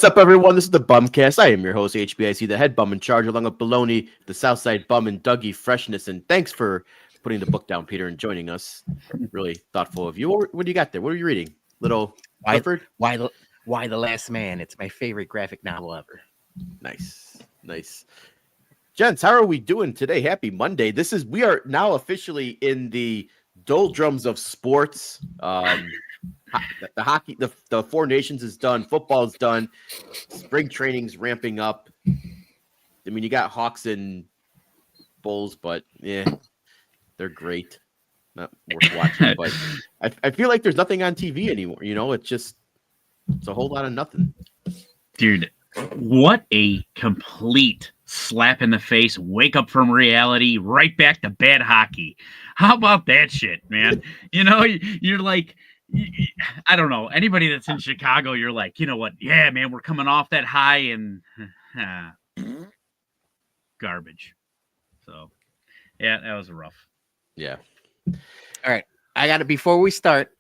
What's up, everyone? This is the BumCast. I am your host, HBIC, the head bum in charge, along with Baloney, the Southside bum, and Dougie Freshness. And thanks for putting the book down, Peter, and joining us. Really thoughtful of you. What do you got there? What are you reading? Little Clifford? Why the Last Man? It's my favorite graphic novel ever. Nice. Gents, how are we doing today? Happy Monday. We are now officially in the doldrums of sports. The hockey, the Four Nations is done. Football is done. Spring training's ramping up. I mean, you got Hawks and Bulls, but yeah, they're great. Not worth watching. But I feel like there's nothing on TV anymore. You know, it's a whole lot of nothing. Dude, what a complete slap in the face, wake up from reality, right back to bad hockey. How about that shit, man? You know, you're like, I don't know. Anybody that's in Chicago, you're like, you know what? Yeah, man, we're coming off that high and garbage. So, yeah, that was rough. Yeah. All right. Before we start,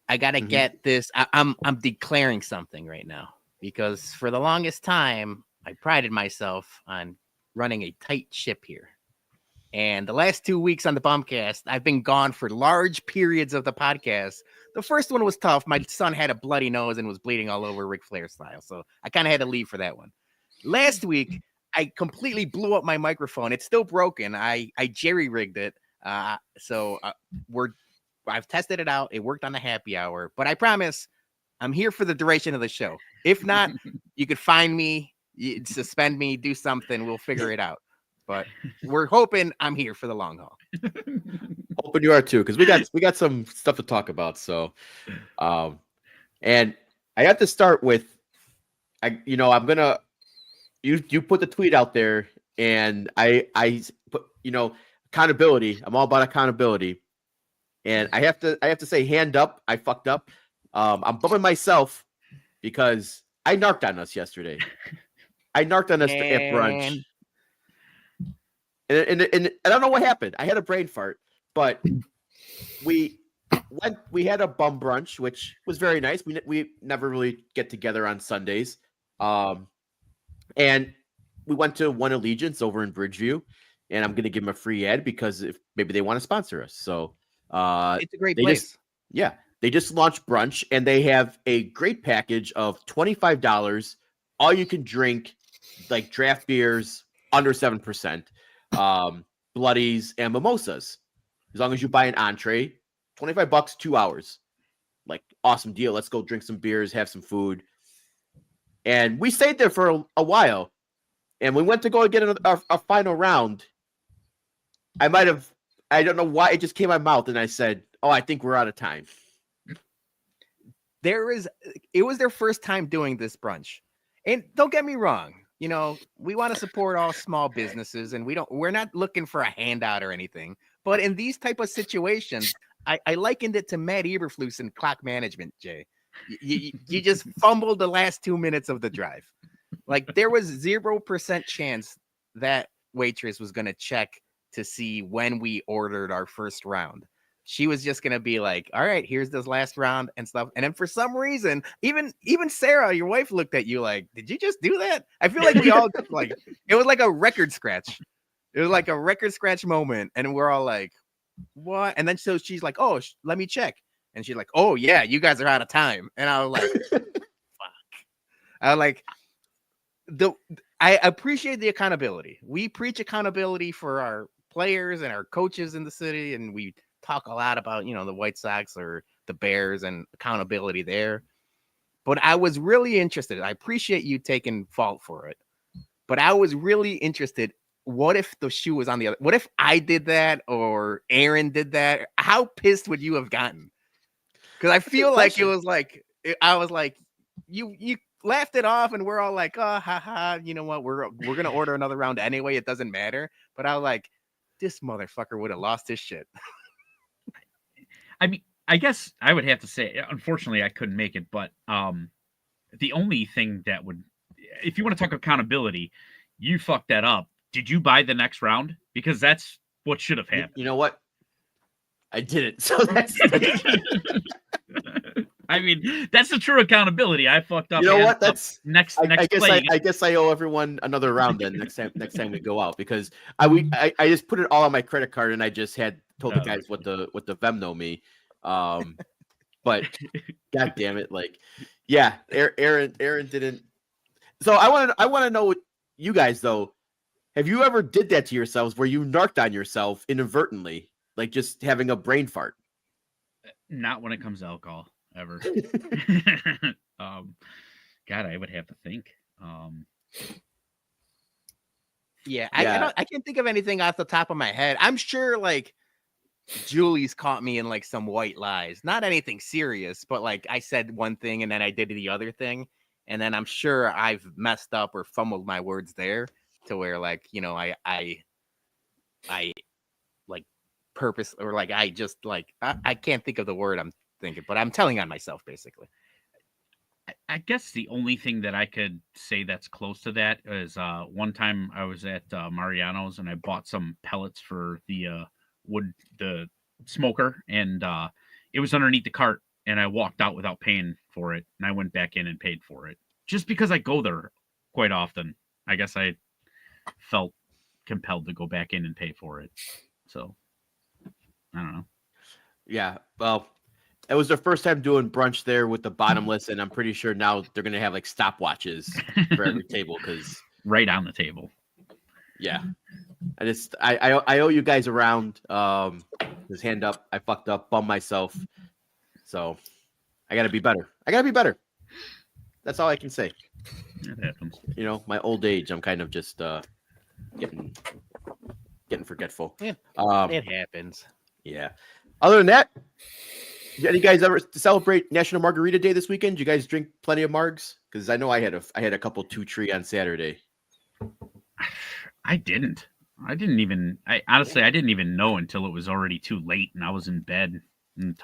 I got to get this. I'm declaring something right now because for the longest time, I prided myself on running a tight ship here. And the last 2 weeks on the BumCast, I've been gone for large periods of the podcast. The first one was tough. My son had a bloody nose and was bleeding all over Ric Flair style. So I kind of had to leave for that one. Last week, I completely blew up my microphone. It's still broken. I jerry-rigged it. I've tested it out. It worked on the happy hour. But I promise I'm here for the duration of the show. If not, you could find me, suspend me, do something. We'll figure it out. But we're hoping I'm here for the long haul. Hoping you are too, because we got some stuff to talk about. So, and I have to start with, you put the tweet out there, and I put, accountability. I'm all about accountability, and I have to say, hand up, I fucked up. I'm bumming myself because I narked on us yesterday. I narked on us at brunch. And I don't know what happened. I had a brain fart, but we had a bum brunch, which was very nice. We never really get together on Sundays. And we went to One Allegiance over in Bridgeview, and I'm going to give them a free ad because if maybe they want to sponsor us. So it's a great place. They just launched brunch, and they have a great package of $25, all you can drink, like draft beers under 7%. Bloodies and mimosas. As long as you buy an entree, $25, 2 hours. Like, awesome deal. Let's go drink some beers, have some food. And we stayed there for a while. And we went to go get our final round. I don't know why, it just came out of my mouth, and I said, I think we're out of time. It was their first time doing this brunch. And don't get me wrong. We want to support all small businesses, and we're not looking for a handout or anything. But in these type of situations, I likened it to Matt Eberflus and clock management, Jay. You just fumbled the last 2 minutes of the drive. Like, there was 0% chance that waitress was going to check to see when we ordered our first round. She was just going to be like, all right, here's this last round and stuff. And then for some reason, even Sarah, your wife, looked at you like, did you just do that? I feel like we all like, it was like a record scratch. It was like a record scratch moment. And we're all like, what? And then so she's like, oh, let me check. And she's like, oh yeah, you guys are out of time. And I was like, fuck. I was like, I appreciate the accountability. We preach accountability for our players and our coaches in the city. And we talk a lot about, the White Sox or the Bears and accountability there. But I was really interested. I appreciate you taking fault for it. But I was really interested. What if the shoe was on the other? What if I did that or Aaron did that? How pissed would you have gotten? Because I feel like it was like, I was like, you laughed it off and we're all like, oh, haha, you know what? We're going to order another round anyway. It doesn't matter. But I was like, this motherfucker would have lost his shit. I mean, I guess I would have to say, unfortunately, I couldn't make it. But the only thing that would, if you want to talk accountability, you fucked that up. Did you buy the next round? Because that's what should have happened. You know what? I didn't. So that's I mean, that's the true accountability. I fucked up. You know hands what? up. That's next I guess play. I guess I owe everyone another round then next time we go out because I just put it all on my credit card and I just had told the guys what the Venmo me. But god damn it, like yeah, Aaron didn't. So I want to know what you guys though. Have you ever did that to yourselves where you narked on yourself inadvertently, like just having a brain fart? Not when it comes to alcohol, ever. God, I would have to think. Yeah, I can't think of anything off the top of my head. I'm sure like Julie's caught me in like some white lies. Not anything serious, but like I said one thing and then I did the other thing. And then I'm sure I've messed up or fumbled my words there to where like, you know, I like purpose or like I just like I can't think of the word I'm thinking, but I'm telling on myself basically. I guess the only thing that I could say that's close to that is one time I was at Mariano's and I bought some pellets for the smoker, and it was underneath the cart, and I walked out without paying for it, and I went back in and paid for it just because I go there quite often. I guess I felt compelled to go back in and pay for it. So I don't know. Yeah, well, it was their first time doing brunch there with the bottomless, and I'm pretty sure now they're gonna have like stopwatches for every table because right on the table. Yeah, I owe you guys a round. His hand up. I fucked up, bummed myself, so I gotta be better. That's all I can say. It happens. You know, my old age. I'm kind of just getting forgetful. Yeah, it happens. Yeah. Other than that. Did you guys ever celebrate National Margarita Day this weekend? Did you guys drink plenty of margs? Because I know I had a couple 2-tree on Saturday. I didn't. I honestly didn't even know until it was already too late and I was in bed and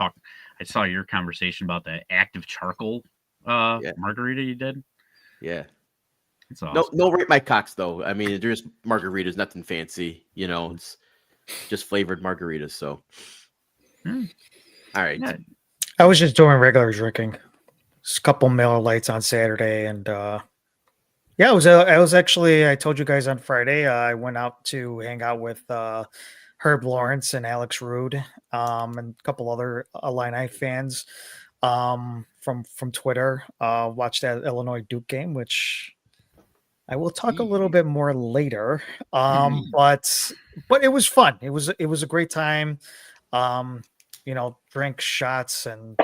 I saw your conversation about the active charcoal margarita you did. Yeah. It's awesome. No rate my cocks though. I mean, they're just margaritas, nothing fancy. You know, it's just flavored margaritas. So. All right. Yeah. I was just doing regular drinking. Just a couple Miller Lights on Saturday, and I was actually. I told you guys on Friday. I went out to hang out with Herb Lawrence and Alex Rude, and a couple other Illini fans from Twitter. Watched that Illinois Duke game, which I will talk a little bit more later. But it was fun. It was a great time. Drink shots, and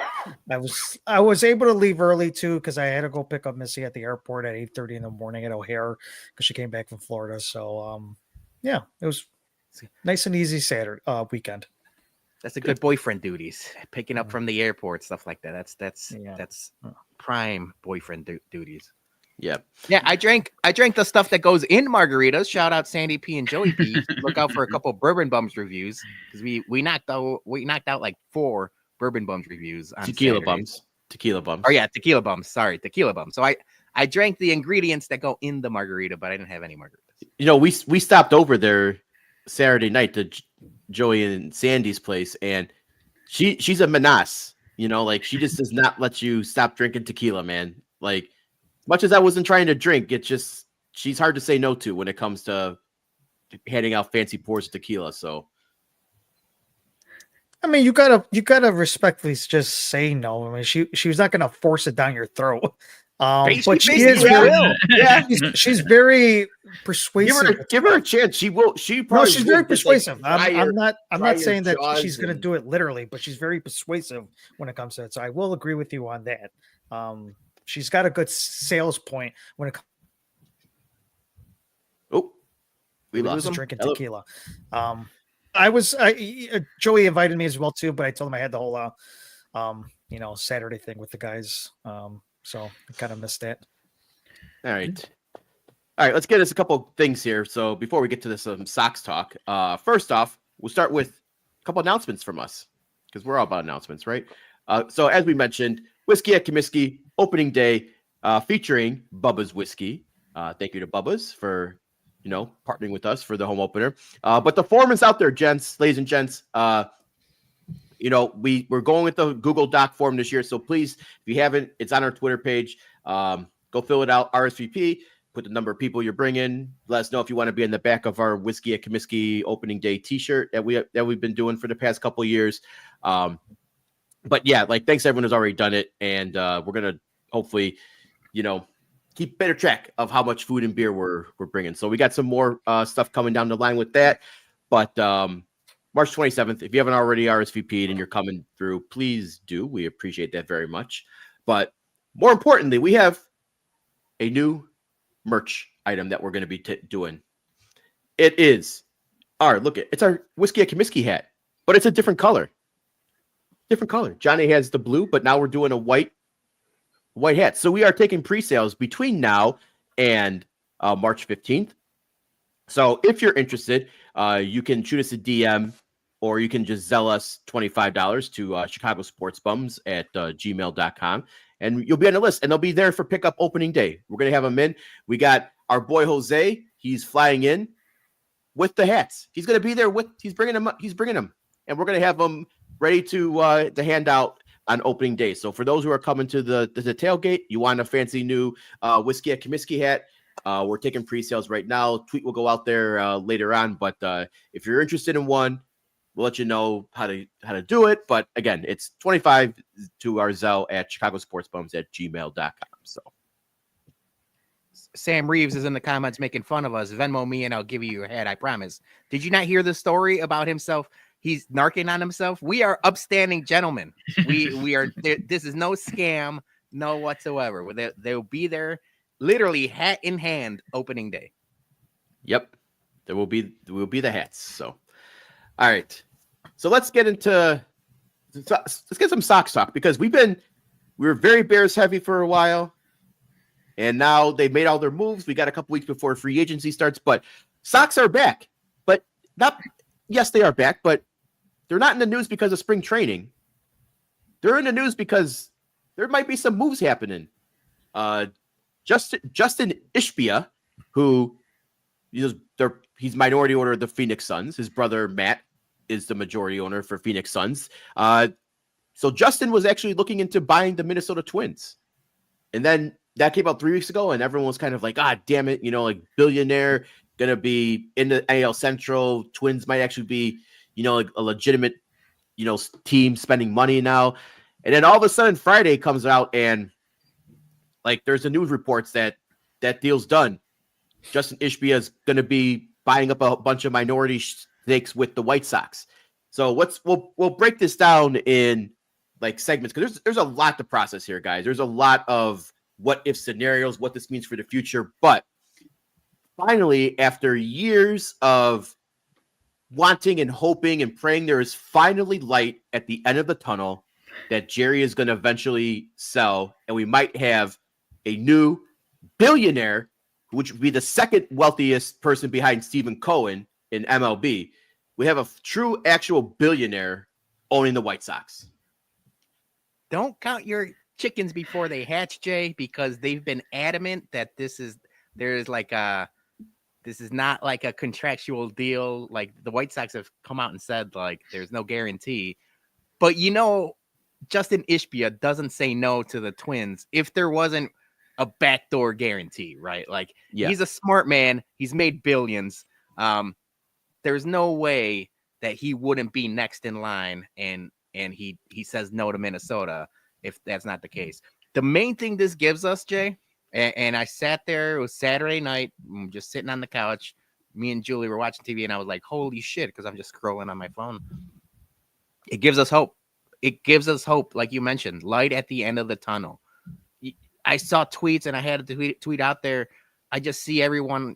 I was able to leave early too because I had to go pick up Missy at the airport at 8:30 in the morning at O'Hare because she came back from Florida. So it was nice and easy Saturday weekend. That's a good boyfriend duties, picking up from the airport, stuff like that. That's prime boyfriend duties. Yep. Yeah, I drank the stuff that goes in margaritas. Shout out Sandy P and Joey P. Look out for a couple Bourbon Bums reviews because we knocked out like 4 Bourbon Bums reviews on Tequila Saturdays. Bums. Oh yeah, tequila bums. Sorry, tequila bums. So I drank the ingredients that go in the margarita, but I didn't have any margaritas. You know, we stopped over there Saturday night to Joey and Sandy's place, and she's a menace. You know, like she just does not let you stop drinking tequila, man. Like. Much as I wasn't trying to drink, it's just she's hard to say no to when it comes to handing out fancy pours of tequila. So, I mean, you gotta respectfully just say no. I mean, she was not gonna force it down your throat. But she is she's very persuasive. Give her a chance. She will. She probably. No, she's very persuasive. Like, I'm not saying that she's gonna do it literally, but she's very persuasive when it comes to it. So I will agree with you on that. She's got a good sales point when it comes. Oh, we lost him. Drinking tequila. Joey invited me as well too, but I told him I had the whole, Saturday thing with the guys. So I kind of missed that. All right. Let's get us a couple things here. So before we get to this Sox talk, first off, we'll start with a couple announcements from us because we're all about announcements, right? So as we mentioned, Whiskey at Comiskey opening day featuring Bubba's Whiskey. Thank you to Bubba's for, partnering with us for the home opener. But the form is out there, ladies and gents. we're going with the Google Doc form this year. So please, if you haven't, it's on our Twitter page. Go fill it out, RSVP, put the number of people you're bringing. Let us know if you want to be in the back of our Whiskey at Comiskey opening day t-shirt that we've been doing for the past couple of years. But yeah, thanks to everyone who's already done it. And we're going to hopefully, keep better track of how much food and beer we're bringing. So we got some more stuff coming down the line with that. But March 27th, if you haven't already RSVP'd and you're coming through, please do. We appreciate that very much. But more importantly, we have a new merch item that we're going to be doing. It is it's our Whiskey at Comiskey hat, but it's a different color. Johnny has the blue, but now we're doing a white hat. So we are taking pre-sales between now and March 15th. So if you're interested, you can shoot us a DM, or you can just Zelle us $25 to Chicago Sports Bums at gmail.com. And you'll be on the list, and they'll be there for pickup opening day. We're going to have them in. We got our boy Jose. He's flying in with the hats. He's going to be there he's bringing them. And we're going to have them ready to hand out on opening day. So for those who are coming to the tailgate, you want a fancy new Whiskey at Comiskey hat, we're taking pre-sales right now. Tweet will go out there later on. But if you're interested in one, we'll let you know how to do it. But again, it's 25 to our Zelle at chicagosportsbums@gmail.com. So Sam Reeves is in the comments making fun of us. Venmo me and I'll give you your hat, I promise. Did you not hear the story about himself? He's narking on himself. We are upstanding gentlemen. We are. This is no scam, no whatsoever. They'll be there, literally hat in hand, opening day. Yep, there will be the hats. So, all right. So let's get some Sox talk, because we were very Bears heavy for a while, and now they've made all their moves. We got a couple weeks before free agency starts, but Sox are back. But yes, they are back, but they're not in the news because of spring training. They're in the news because there might be some moves happening. Justin Ishbia, who he's minority owner of the Phoenix Suns. His brother Matt is the majority owner for Phoenix Suns. So Justin was actually looking into buying the Minnesota Twins. And then that came out 3 weeks ago, and everyone was kind of like, damn it, billionaire, gonna be in the AL Central. Twins might actually be, a legitimate, team spending money now. And then all of a sudden Friday comes out, and there's the news reports that deal's done. Justin Ishbia is going to be buying up a bunch of minority stakes with the White Sox. So we'll break this down in segments, because there's a lot to process here, guys. There's a lot of what if scenarios, what this means for the future. But finally, after years of wanting and hoping and praying, there is finally light at the end of the tunnel that Jerry is going to eventually sell, and we might have a new billionaire, which would be the second wealthiest person behind Stephen Cohen in MLB. We have a true, actual billionaire owning the White Sox. Don't count your chickens before they hatch, Jay, because they've been adamant that this is not like a contractual deal. The White Sox have come out and said there's no guarantee. But Justin Ishbia doesn't say no to the Twins if there wasn't a backdoor guarantee, right? He's a smart man. He's made billions. There's no way that he wouldn't be next in line, and he says no to Minnesota if that's not the case. The main thing this gives us, Jay, and I sat there, it was Saturday night, just sitting on the couch. Me and Julie were watching TV, and I was like, holy shit, because I'm just scrolling on my phone. It gives us hope. It gives us hope, like you mentioned, light at the end of the tunnel. I saw tweets, and I had to tweet out there. I just see everyone,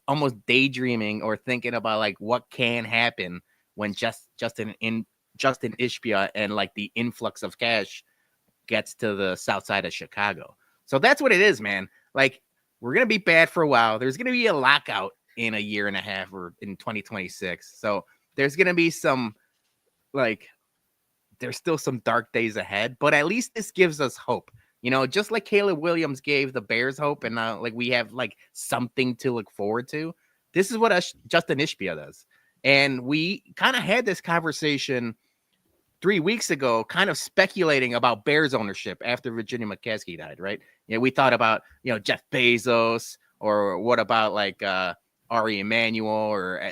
almost daydreaming or thinking about what can happen when Justin Ishbia and the influx of cash gets to the south side of Chicago. So that's what it is, man. We're going to be bad for a while. There's going to be a lockout in a year and a half or in 2026. So there's going to be some, there's still some dark days ahead, but at least this gives us hope. Just like Caleb Williams gave the Bears hope, and we have something to look forward to. This is what Justin Ishbia does. And we kind of had this conversation 3 weeks ago, kind of speculating about Bears ownership after Virginia McCaskey died, right? We thought about, Jeff Bezos, or what about like Ari Emanuel, or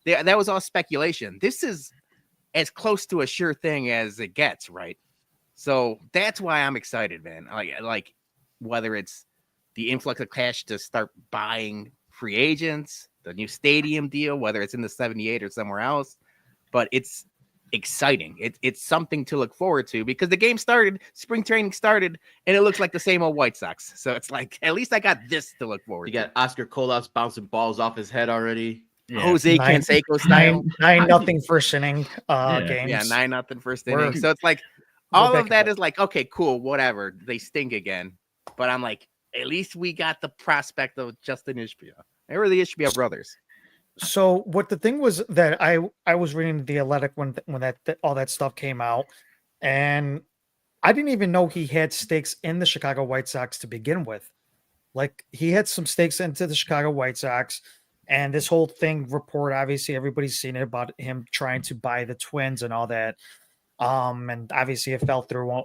that was all speculation. This is as close to a sure thing as it gets, right? So that's why I'm excited, man. Like whether it's the influx of cash to start buying free agents, the new stadium deal, whether it's in the 78 or somewhere else, but it's exciting. It's something to look forward to, because the game started, spring training started, and it looks like the same old White Sox. So it's like, at least I got this to look forward You to. got Oscar Colas bouncing balls off his head already. Yeah. Jose Canseco style. 9-0 first inning games. Yeah, 9-0 first We're- inning. So it's like we're all back of in that ball. is like, okay, cool, whatever. They stink again. But I'm like, at least we got the prospect of Justin Ishbia. They were the Ishbia brothers. So what the thing was that I was reading the Athletic when that all that stuff came out, and I didn't even know he had stakes in the Chicago White Sox to begin with. Like, he had some stakes into the Chicago White Sox, and this whole thing report, obviously everybody's seen it, about him trying to buy the Twins and all that. And obviously it fell through.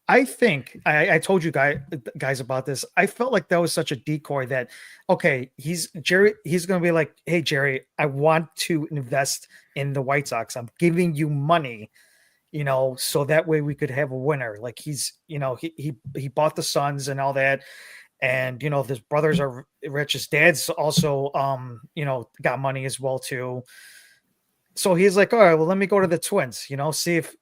I think I told you guys about this. I felt like that was such a decoy that, okay, he's going to be like, hey, Jerry, I want to invest in the White Sox. I'm giving you money, so that way we could have a winner. Like, he's, he bought the Suns and all that. And, his brothers are rich. His dad's also, got money as well too. So he's like, all right, well, let me go to the Twins, see if,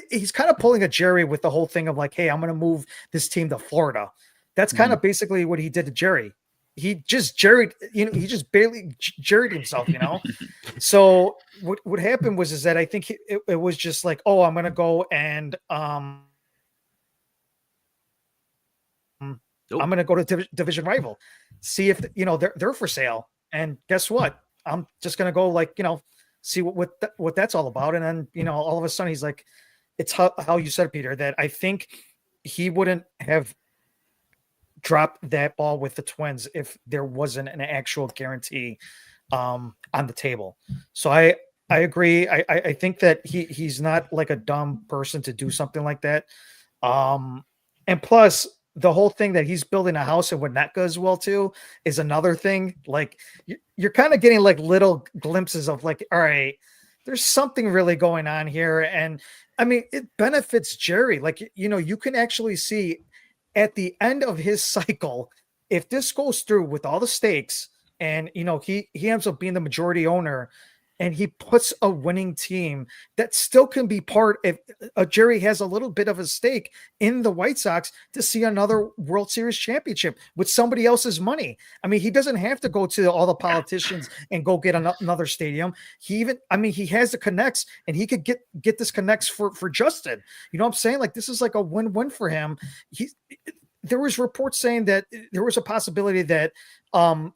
he's kind of pulling a Jerry with the whole thing of like, hey, I'm going to move this team to Florida. That's kind of basically what he did to Jerry. He just Jerry, he just barely Jerry'd himself, So what happened is that I think it was just like, oh, I'm going to go and I'm going to go to division rival, see if they're for sale. And guess what? I'm just going to go see what that's all about. And then, all of a sudden he's like, it's how you said, Peter, that I think he wouldn't have dropped that ball with the Twins if there wasn't an actual guarantee on the table. So I agree. I think that he's not like a dumb person to do something like that. And plus, the whole thing that he's building a house in Winnetka as well too is another thing. Like, you're kind of getting like little glimpses of like, all right, there's something really going on here. And I mean, it benefits Jerry. Like, you can actually see at the end of his cycle, if this goes through with all the stakes and, he ends up being the majority owner and he puts a winning team that still can be part of Jerry has a little bit of a stake in the White Sox to see another World Series championship with somebody else's money. I mean, he doesn't have to go to all the politicians and go get another stadium. He has the connects, and he could get this connects for Justin. You know what I'm saying? Like, this is like a win-win for him. There was reports saying that there was a possibility that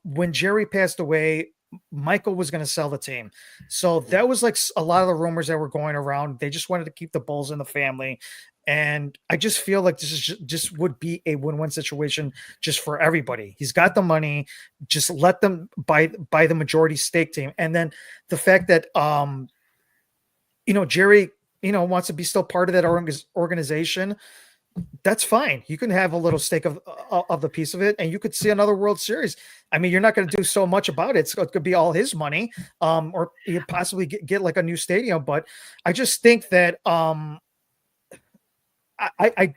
when Jerry passed away, Michael was going to sell the team. So that was like a lot of the rumors that were going around. They just wanted to keep the Bulls in the family. And I just feel like this is just would be a win-win situation just for everybody. He's got the money, just let them buy the majority stake team. And then the fact that, Jerry, wants to be still part of that organization, that's fine. You can have a little stake of the piece of it, and you could see another World Series. I mean, you're not going to do so much about it. It could be all his money, or you possibly get like a new stadium. But I just think that I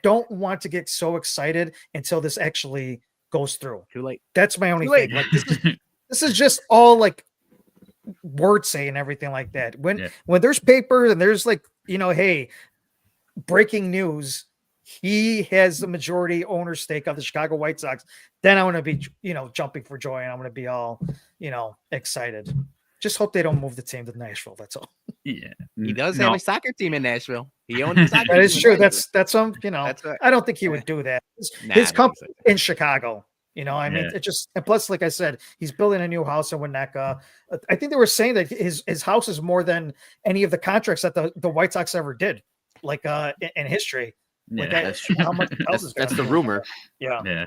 don't want to get so excited until this actually goes through. Too late. That's my only thing. Like, this is just all like word say and everything like that. When there's paper and there's like, hey, breaking news, he has the majority owner stake of the Chicago White Sox, then I'm going to be, jumping for joy, and I'm going to be all, excited. Just hope they don't move the team to Nashville. That's all. Yeah. He does have a soccer team in Nashville. He owns a soccer That is team true. in Nashville. That's right. I don't think he would do that. His company in Chicago, I mean, it just, and plus, like I said, he's building a new house in Winnetka. I think they were saying that his house is more than any of the contracts that the White Sox ever did, like in history. Like that's true. How much That's the rumor. Yeah.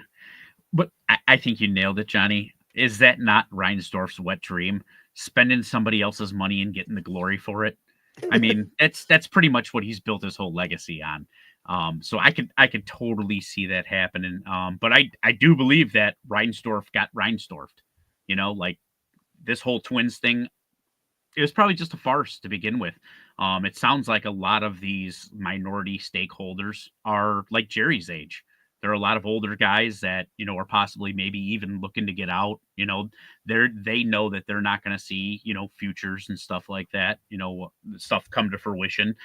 But I think you nailed it, Johnny. Is that not Reinsdorf's wet dream? spending somebody else's money and getting the glory for it. I mean, that's pretty much what he's built his whole legacy on. So I could totally see that happening. But I do believe that Reinsdorf got Reinsdorfed. You know, like this whole Twins thing, it was probably just a farce to begin with. It sounds like a lot of these minority stakeholders are like Jerry's age. There are a lot of older guys that, you know, are possibly maybe even looking to get out. You know, they know that they're not going to see, you know, futures and stuff like that, you know, stuff come to fruition.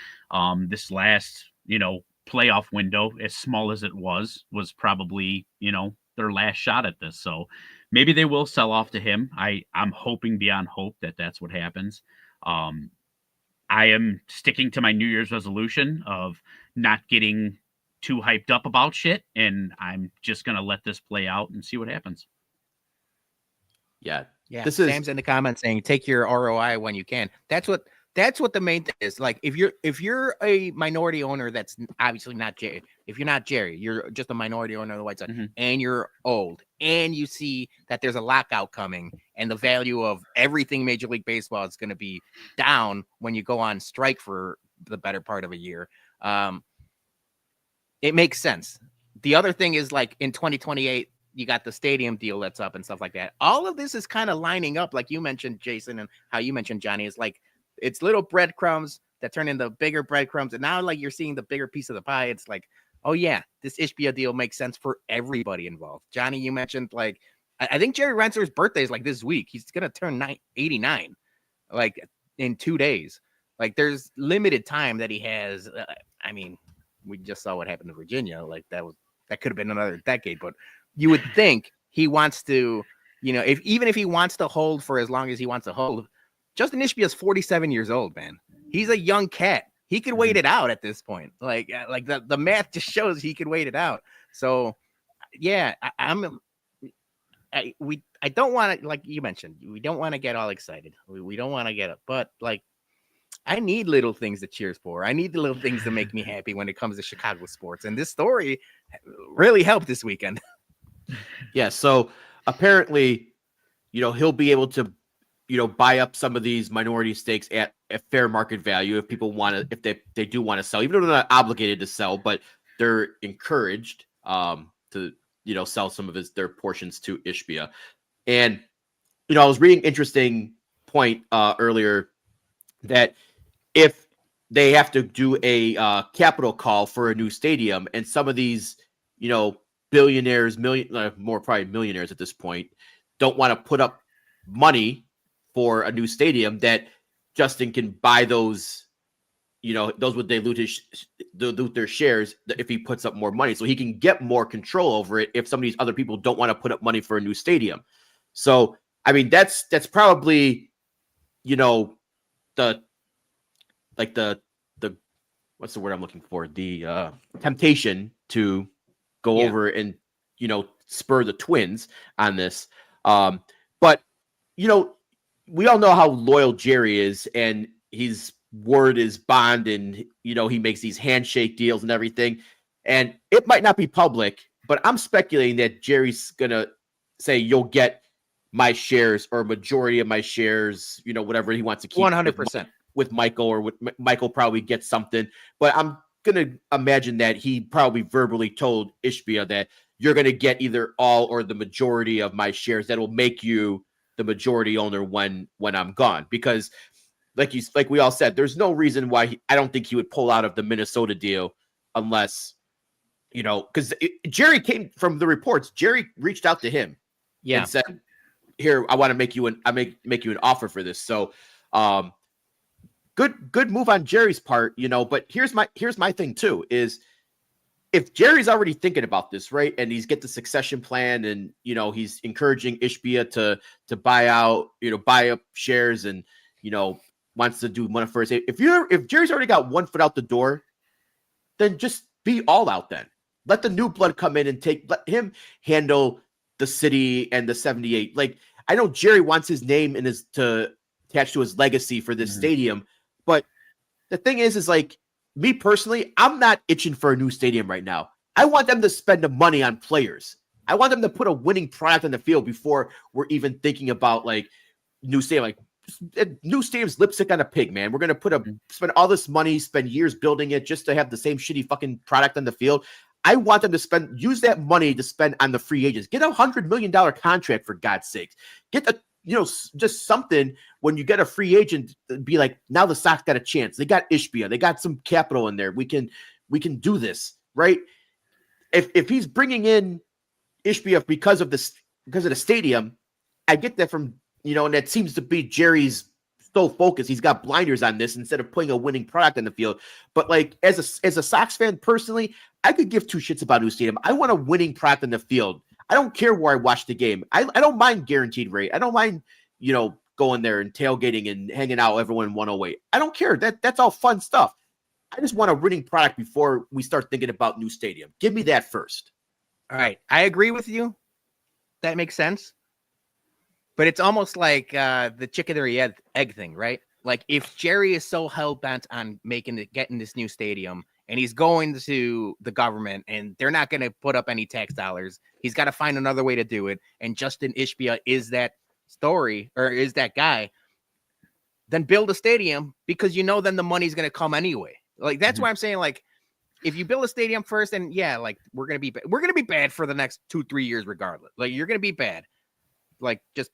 This last, you know, playoff window, as small as it was probably, you know, their last shot at this. So maybe they will sell off to him. I'm hoping beyond hope that that's what happens. I am sticking to my New Year's resolution of not getting too hyped up about shit, and I'm just going to let this play out and see what happens. Yeah. Yeah. This Sam's in the comments saying take your ROI when you can. That's what the main thing is. Like if you're a minority owner, that's obviously not Jerry. If you're not Jerry, you're just a minority owner of the White Sox, and you're old, and you see that there's a lockout coming, and the value of everything Major League Baseball is going to be down when you go on strike for the better part of a year. It makes sense. The other thing is, like, in 2028, you got the stadium deal that's up and stuff like that. All of this is kind of lining up, like you mentioned, Jason, and how you mentioned, Johnny, is like it's little breadcrumbs that turn into bigger breadcrumbs. And now, like, you're seeing the bigger piece of the pie. It's like, oh yeah, this Ishbia deal makes sense for everybody involved. Johnny, you mentioned, like, I think Jerry Renser's birthday is like this week. He's gonna turn 89, like, in 2 days. Like, there's limited time that he has. I mean, we just saw what happened to Virginia. Like, that could have been another decade, but you would think he wants to, you know, even if he wants to hold for as long as he wants to hold. Justin Ishbia is 47 years old, man. He's a young cat. He could wait it out at this point. Like the math just shows he could wait it out. So yeah, I don't want to, like you mentioned, we don't want to get all excited. We don't want to get it, but like, I need little things to cheers for. I need the little things to make me happy when it comes to Chicago sports. And this story really helped this weekend. Yeah. So apparently, you know, he'll be able to, you know, buy up some of these minority stakes at a fair market value if people want to, if they do want to sell, even though they're not obligated to sell, but they're encouraged to, you know, sell some of their portions to Ishbia. And, you know, I was reading interesting point earlier that if they have to do a capital call for a new stadium, and some of these, you know, billionaires, more probably millionaires at this point, don't want to put up money for a new stadium, that Justin can buy those, you know, those would dilute their shares if he puts up more money, so he can get more control over it if some of these other people don't want to put up money for a new stadium. So, I mean, that's probably, you know, the what's the word I'm looking for? The temptation to go over and, you know, spur the Twins on this. But, you know, we all know how loyal Jerry is, and his word is bond, and, you know, he makes these handshake deals and everything. And it might not be public, but I'm speculating that Jerry's going to say, you'll get my shares or majority of my shares, you know, whatever he wants to keep. 100%. With Michael, or with Michael probably gets something. But I'm going to imagine that he probably verbally told Ishbia that you're going to get either all or the majority of my shares. That will make you the majority owner when I'm gone. Because like we all said, there's no reason why I don't think he would pull out of the Minnesota deal unless, you know, because Jerry came from the reports. Jerry reached out to him and said, here, I want to make you make you an offer for this. So, good move on Jerry's part, you know, but here's my thing too, is if Jerry's already thinking about this, right, and he's get the succession plan, and, you know, he's encouraging Ishbia to buy out, you know, buy up shares, and, you know, wants to do one first. If Jerry's already got one foot out the door, then just be all out then. Let the new blood come in and let him handle the city and the 78. Like, I know Jerry wants his name and to attach to his legacy for this stadium, but the thing is like, me personally, I'm not itching for a new stadium right now. I want them to spend the money on players. I want them to put a winning product on the field before we're even thinking about like new stadium. Like, new stadium's lipstick on a pig, man. We're gonna spend all this money, spend years building it just to have the same shitty fucking product on the field. I want them to use that money to spend on the free agents. Get $100 million contract, for God's sakes. Get just something when you get a free agent, be like, now the Sox got a chance. They got Ishbia. They got some capital in there. We can do this, right? If he's bringing in Ishbia because of the stadium, I get that from, and that seems to be Jerry's sole focus. He's got blinders on this instead of putting a winning product on the field. But like as a Sox fan personally, I could give two shits about a new stadium. I want a winning product on the field. I don't care where I watch the game. I don't mind guaranteed rate. I don't mind, going there and tailgating and hanging out everyone in 108. I don't care. That's all fun stuff. I just want a winning product before we start thinking about new stadium. Give me that first. All right. I agree with you. That makes sense. But it's almost like the chicken or egg thing, right? Like if Jerry is so hell bent on getting this new stadium, and he's going to the government, and they're not going to put up any tax dollars, he's got to find another way to do it. And Justin Ishbia is that story, or is that guy. Then build a stadium, because then the money's going to come anyway. Like that's why I'm saying, like, if you build a stadium first, and like we're going to be bad for the next 2-3 years regardless. Like you're going to be bad. Like just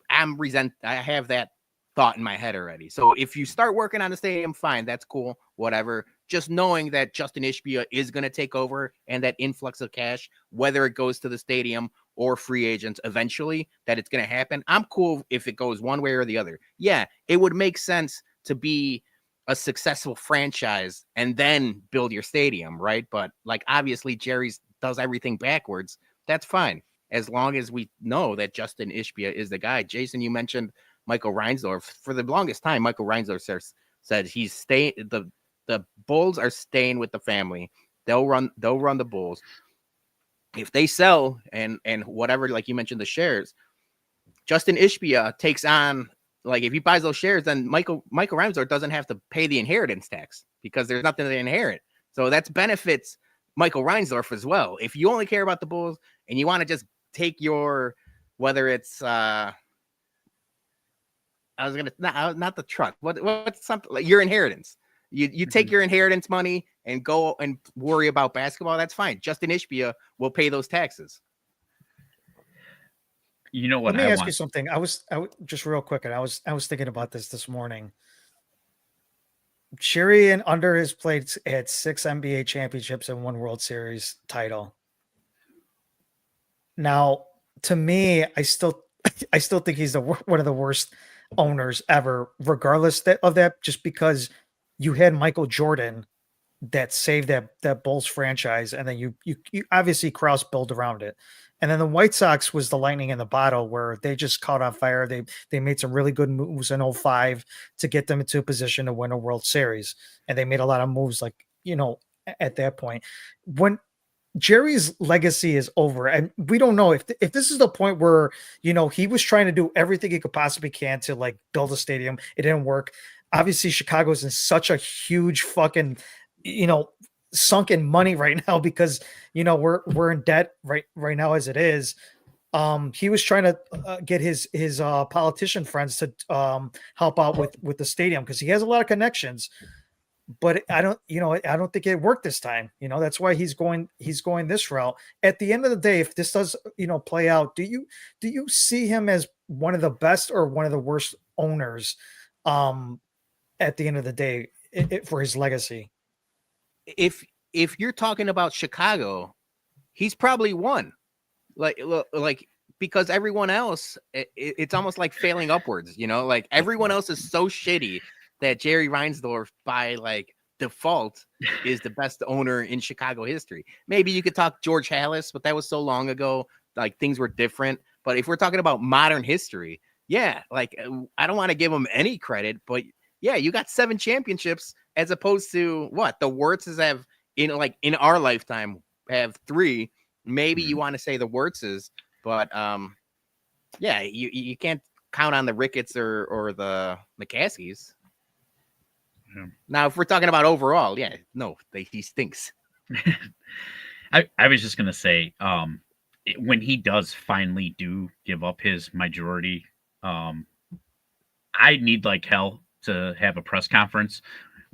I have that thought in my head already. So if you start working on the stadium, fine, that's cool, whatever. Just knowing that Justin Ishbia is going to take over, and that influx of cash, whether it goes to the stadium or free agents eventually, that it's going to happen. I'm cool if it goes one way or the other. Yeah, it would make sense to be a successful franchise and then build your stadium, right? But like obviously Jerry does everything backwards. That's fine, as long as we know that Justin Ishbia is the guy. Jason, you mentioned Michael Reinsdorf. For the longest time, Michael Reinsdorf said he's staying. The Bulls are staying with the family. They'll run the Bulls. If they sell and whatever, like you mentioned, the shares, Justin Ishbia takes on, like if he buys those shares, then Michael Reinsdorf doesn't have to pay the inheritance tax, because there's nothing to inherit. So that's benefits Michael Reinsdorf as well. If you only care about the Bulls and you want to just take your, whether it's not the truck, what's something like your inheritance. You take your inheritance money and go and worry about basketball. That's fine. Justin Ishbia will pay those taxes. You know what? Let me ask you something. I was just real quick, and I was thinking about this morning. Jerry and under his plate had 6 NBA championships and 1 World Series title. Now, to me, I still think he's one of the worst owners ever, regardless of that. Just because you had Michael Jordan that saved that Bulls franchise, and then you obviously Krause built around it. And then the White Sox was the lightning in the bottle, where they just caught on fire. They made some really good moves in 2005 to get them into a position to win a World Series. And they made a lot of moves at that point. When Jerry's legacy is over, and we don't know if this is the point where, he was trying to do everything he could possibly can to like build a stadium. It didn't work. Obviously, Chicago's in such a huge fucking, sunken money right now, because we're in debt right now as it is. He was trying to get his politician friends to help out with the stadium, because he has a lot of connections. But I don't think it worked this time. That's why he's going this route. At the end of the day, if this does play out, do you see him as one of the best or one of the worst owners? At the end of the day, for his legacy. If you're talking about Chicago, he's probably one. Like because everyone else, it's almost like failing upwards. Like everyone else is so shitty that Jerry Reinsdorf, by like default, is the best owner in Chicago history. Maybe you could talk George Halas, but that was so long ago. Like things were different. But if we're talking about modern history, yeah, like I don't want to give him any credit, but yeah, you got 7 championships as opposed to what the Wirtzes have in our lifetime have 3. Maybe you want to say the Wirtzes, but yeah, you can't count on the Ricketts or the McCaskies. Yeah. Now, if we're talking about overall, yeah, no, he stinks. I was just gonna say, when he does finally give up his majority I need like hell to have a press conference.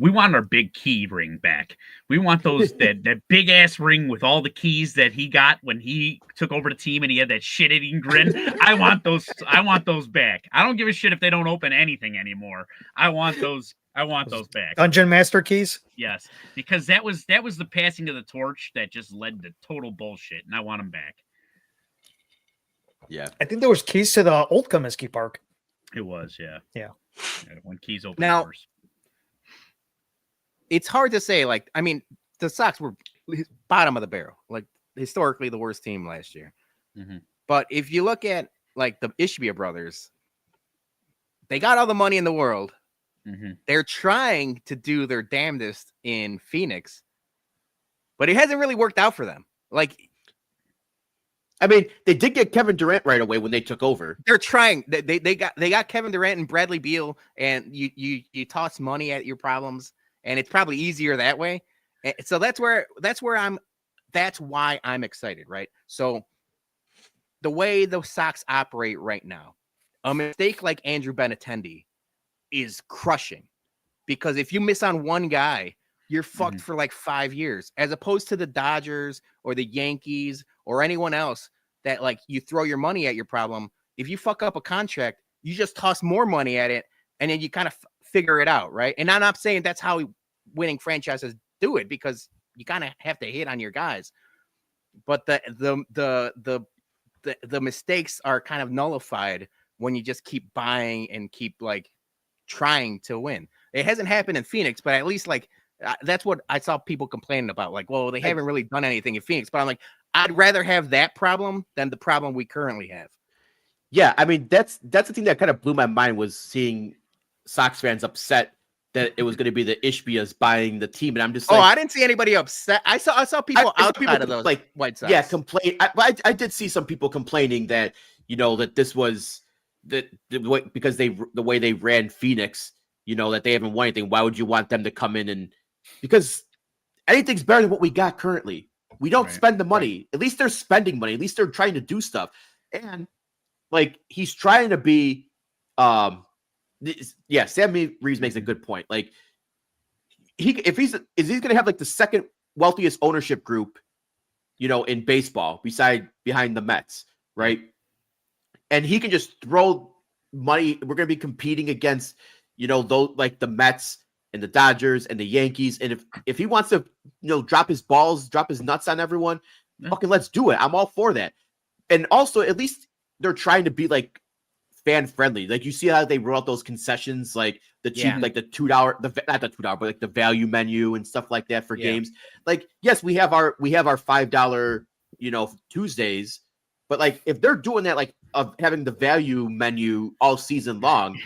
We want our big key ring back. We want those that big ass ring with all the keys that he got when he took over the team and he had that shit eating grin. I want those. I want those back. I don't give a shit if they don't open anything anymore. I want those. I want those back. Dungeon Master keys. Yes, because that was the passing of the torch that just led to total bullshit, and I want them back. Yeah, I think there was keys to the old Comiskey Park. It was, yeah. When keys open Now, doors. It's hard to say. Like, I mean, the Sox were bottom of the barrel, like historically the worst team last year. Mm-hmm. But if you look at like the Ishbia brothers, they got all the money in the world. Mm-hmm. They're trying to do their damnedest in Phoenix, but it hasn't really worked out for them. Like, I mean, they did get Kevin Durant right away when they took over. they're trying. They got Kevin Durant and Bradley Beal, and you toss money at your problems, and it's probably easier that way. And so that's why I'm excited, right? So the way the Sox operate right now, a mistake like Andrew Benintendi is crushing, because if you miss on one guy, you're fucked for like 5 years, as opposed to the Dodgers or the Yankees or anyone else that like you throw your money at your problem. If you fuck up a contract, you just toss more money at it and then you kind of figure it out, right? And I'm not saying that's how winning franchises do it, because you kind of have to hit on your guys, but the mistakes are kind of nullified when you just keep buying and keep like trying to win. It hasn't happened in Phoenix, but at least like that's what I saw people complaining about. Like, well, they haven't really done anything in Phoenix, but I'm like, I'd rather have that problem than the problem we currently have. Yeah, I mean, that's the thing that kind of blew my mind, was seeing Sox fans upset that it was going to be the Ishbias buying the team, and I'm just like, I didn't see anybody upset. I saw people outside of those like White Sox. Yeah, complain. I did see some people complaining that that this was the way, because the way they ran Phoenix, that they haven't won anything. Why would you want them to come in and, because anything's better than what we got currently. We don't spend the money. Right. At least they're spending money. At least they're trying to do stuff. And like, he's trying to be, Sammy Reeves makes a good point. Like, is he's going to have like the second wealthiest ownership group, in baseball, behind the Mets, right? And he can just throw money. We're going to be competing against, those like the Mets and the Dodgers and the Yankees. And if he wants to, drop his nuts on everyone, fucking let's do it. I'm all for that. And also, at least they're trying to be like fan friendly. Like, you see how they roll out those concessions, like the cheap, like the $2, not the $2, but like the value menu and stuff like that for games. Like, yes, we have our $5, Tuesdays, but like, if they're doing that, like of having the value menu all season long,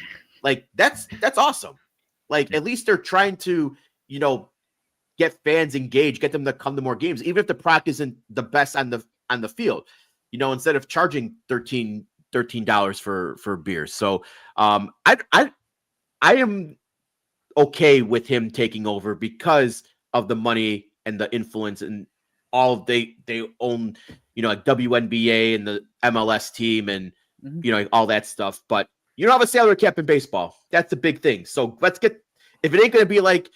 like that's awesome. Like, at least they're trying to, get fans engaged, get them to come to more games, even if the product isn't the best on the field, instead of charging $13 for beers. So I am okay with him taking over because of the money and the influence and all they own, like WNBA and the MLS team and all that stuff. But you don't have a salary cap in baseball. That's the big thing. So let's get, if it ain't going to be like,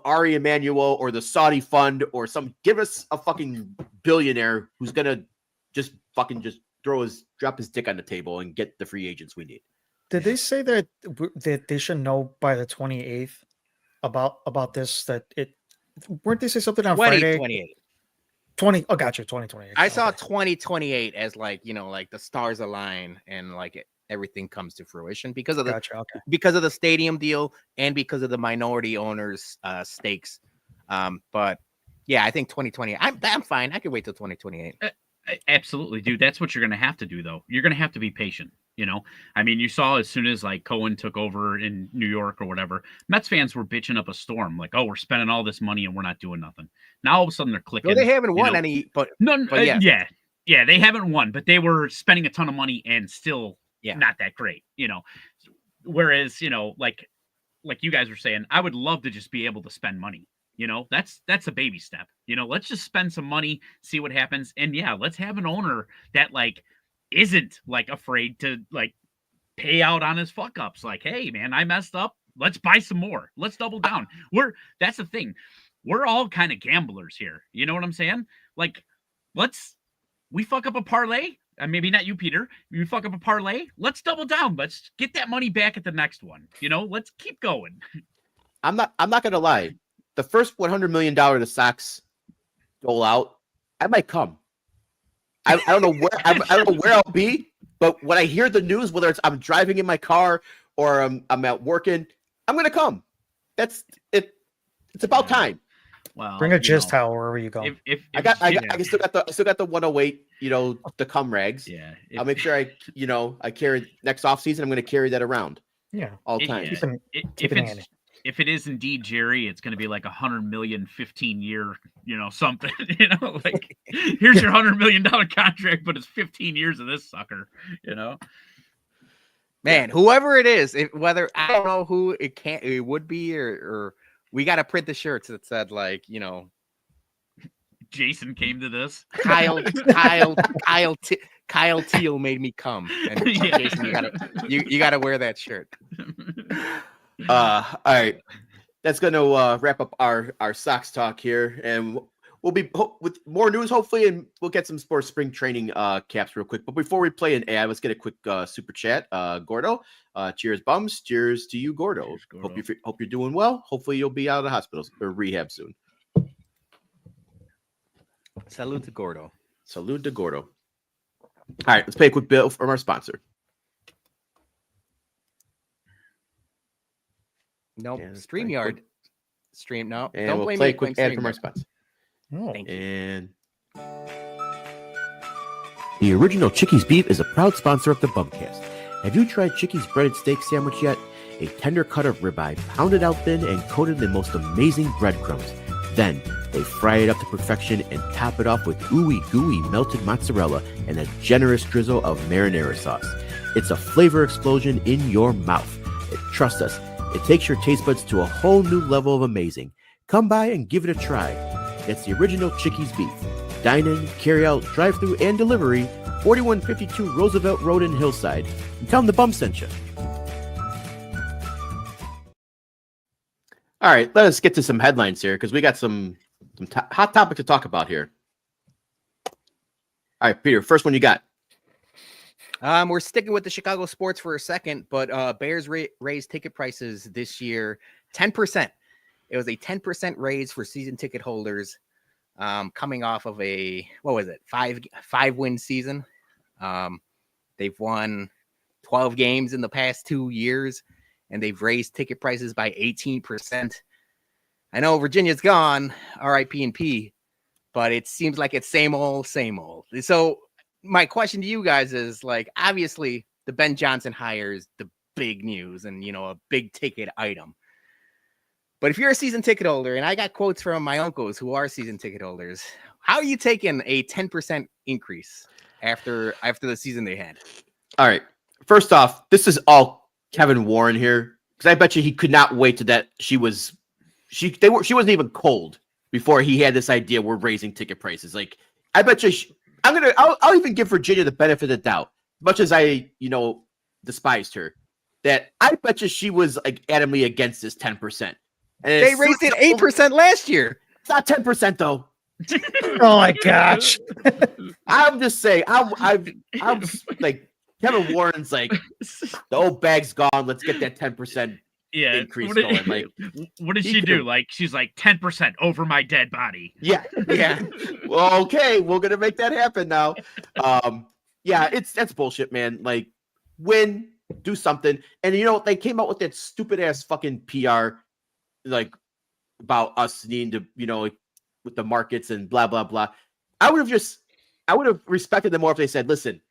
Ari Emanuel or the Saudi fund or give us a fucking billionaire who's going to just drop his dick on the table and get the free agents we need. Did they say that they should know by the 28th about this, that weren't they say something on Friday? 20. Oh, gotcha. 2028. I saw 2028 as like, like the stars align and like everything comes to fruition because of the stadium deal and because of the minority owners stakes. But yeah, I think 2020. I'm fine. I could wait till 2028. Absolutely, dude. That's what you're going to have to do, though. You're going to have to be patient. I mean, you saw as soon as like Cohen took over in New York or whatever, Mets fans were bitching up a storm. Like, oh, we're spending all this money and we're not doing nothing. Now all of a sudden they're clicking. Well, they haven't won any, but yeah, they haven't won, but they were spending a ton of money and still not that great. Whereas like you guys were saying, I would love to just be able to spend money. That's a baby step. Let's just spend some money, see what happens, and let's have an owner that like isn't like afraid to like pay out on his fuck ups. Like, hey man, I messed up. Let's buy some more. Let's double down. That's the thing. We're all kind of gamblers here. You know what I'm saying? Like, we fuck up a parlay. Maybe not you, Peter. You fuck up a parlay. Let's double down. Let's get that money back at the next one. You know, let's keep going. I'm not gonna lie. The first $100 million the Sox dole out, I might come. I don't know where I don't know where I'll be, but when I hear the news, whether it's I'm driving in my car or I'm out working, I'm gonna come. That's it. It's about time. Well, Bring a jizz towel wherever you go. I still got the 108, the cum rags. Yeah. I'll make sure I carry next off season. I'm going to carry that around. Yeah. All time. If it is indeed Jerry, it's going to be like 100 million, 15 year, something, like here's your $100 million contract, but it's 15 years of this sucker, Man, whoever it is, whether I don't know who it would be or we got to print the shirts that said Jason came to this. Kyle Teal made me come, and Jason, you gotta wear that shirt. All right, that's gonna wrap up our Sox talk here, and we'll be with more news hopefully, and we'll get some sports spring training caps real quick. But before we play an ad, let's get a quick super chat. Gordo, cheers, bums. Cheers to you, Gordo. Cheers, Gordo. Hope you're doing well. Hopefully you'll be out of the hospital or rehab soon. Salute to Gordo. Salute to Gordo. All right, let's pay a quick bill from our sponsor. Nope. And StreamYard. No. And Don't we'll blame play me. a quick ad from our sponsor. Oh. Thank you. And the original Chickies Beef is a proud sponsor of the BumCast. Have you tried Chickies breaded steak sandwich yet? A tender cut of ribeye, pounded out thin and coated in the most amazing breadcrumbs. Then they fry it up to perfection and top it off with ooey gooey melted mozzarella and a generous drizzle of marinara sauce. It's a flavor explosion in your mouth. Trust us, it takes your taste buds to a whole new level of amazing. Come by and give it a try. It's the original Chickies Beef. Dine in, carry out, drive through, and delivery. 4152 Roosevelt Road in Hillside. And tell them the bum sent you. All right, let us get to some headlines here because we got some hot topic to talk about here. All right, Peter, first one you got. We're sticking with the Chicago sports for a second, but Bears raised ticket prices this year 10%. It was a 10% raise for season ticket holders, coming off of a 5-win season. They've won 12 games in the past 2 years, and they've raised ticket prices by 18%. I know Virginia's gone, RIP&P, but it seems like it's same old, same old. So my question to you guys is, obviously the Ben Johnson hire is the big news and, a big ticket item. But if you're a season ticket holder, and I got quotes from my uncles who are season ticket holders, how are you taking a 10% increase after the season they had? All right. First off, this is all Kevin Warren here, because I bet you he could not wait to that she wasn't even cold before he had this idea we're raising ticket prices. I bet you I'll even give Virginia the benefit of the doubt, much as I despised her, that I bet you she was adamantly against this 10%. And they raised it 8% last year. It's not 10% though. Oh my gosh! I'm just saying. I'm like Kevin Warren's the old bag's gone. Let's get that 10% increase going. What did she do? She's 10% over my dead body. Yeah. Well, okay, we're gonna make that happen now. That's bullshit, man. Win, do something, and they came out with that stupid ass fucking PR, about us needing to, with the markets and blah blah blah. I would have respected them more if they said, "Listen,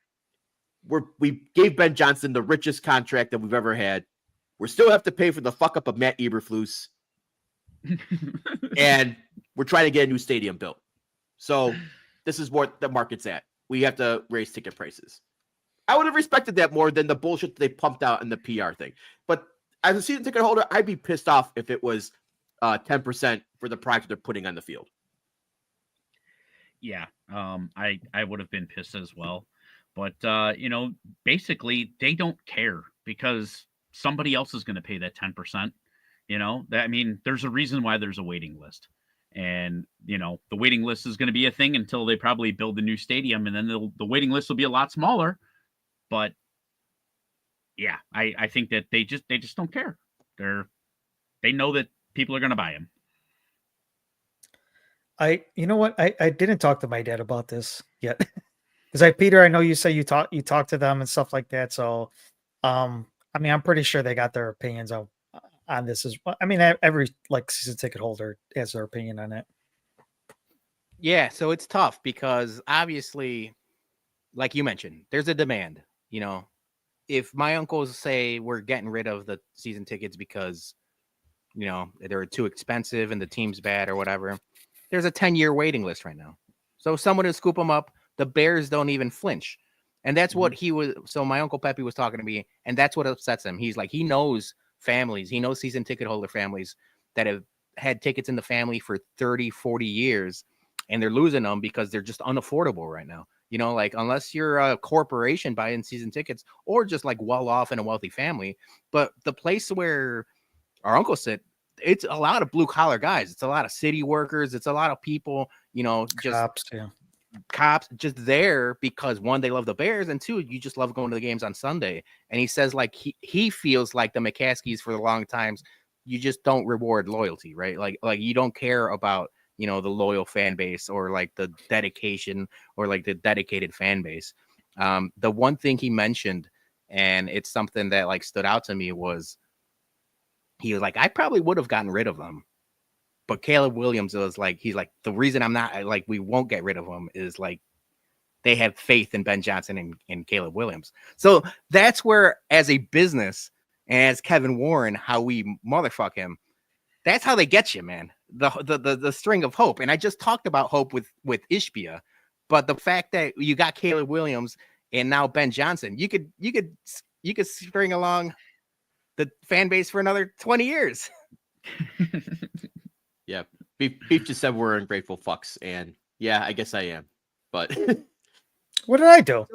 we gave Ben Johnson the richest contract that we've ever had. We still have to pay for the fuck up of Matt Eberflus, and we're trying to get a new stadium built. So this is where the market's at. We have to raise ticket prices." I would have respected that more than the bullshit that they pumped out in the PR thing. But as a season ticket holder, I'd be pissed off if it was 10% for the product they're putting on the field. Yeah, I would have been pissed as well. But, basically, they don't care. because somebody else is going to pay that 10%. I mean, there's a reason why there's a waiting list. And, the waiting list is going to be a thing until they probably build a new stadium, and then the waiting list will be a lot smaller. But yeah, I think that they just don't care. They know that people are going to buy them. You know what? I didn't talk to my dad about this yet. Because Peter, I know you say you talk to them and stuff like that. So, I mean, I'm pretty sure they got their opinions on this as well. I mean, every season ticket holder has their opinion on it. Yeah, so it's tough because obviously, like you mentioned, there's a demand. If my uncles say we're getting rid of the season tickets because they're too expensive and the team's bad or whatever, there's a 10-year waiting list right now. So someone will scoop them up. The Bears don't even flinch. And that's what he was. So my Uncle Pepe was talking to me, and that's what upsets him. He's like, he knows families. He knows season ticket holder families that have had tickets in the family for 30, 40 years, and they're losing them because they're just unaffordable right now. Unless you're a corporation buying season tickets or just well off in a wealthy family. But the place where our uncles sit, it's a lot of blue collar guys. It's a lot of city workers. It's a lot of people, just cops just there because one, they love the Bears, and two, you just love going to the games on Sunday. And he says he feels like the McCaskies for the long times, you just don't reward loyalty, right? Like you don't care about, the loyal fan base or the dedication or the dedicated fan base. The one thing he mentioned, and it's something that stood out to me, was he was like, I probably would have gotten rid of them. But Caleb Williams was he's the reason I'm not we won't get rid of him is they have faith in Ben Johnson and Caleb Williams. So that's where, as a business and as Kevin Warren, how we motherfuck him, that's how they get you, man. The string of hope. And I just talked about hope with Ishbia, but the fact that you got Caleb Williams and now Ben Johnson, you could string along the fan base for another 20 years. Yeah. Beef just said we're ungrateful fucks. And yeah, I guess I am. But what did I do?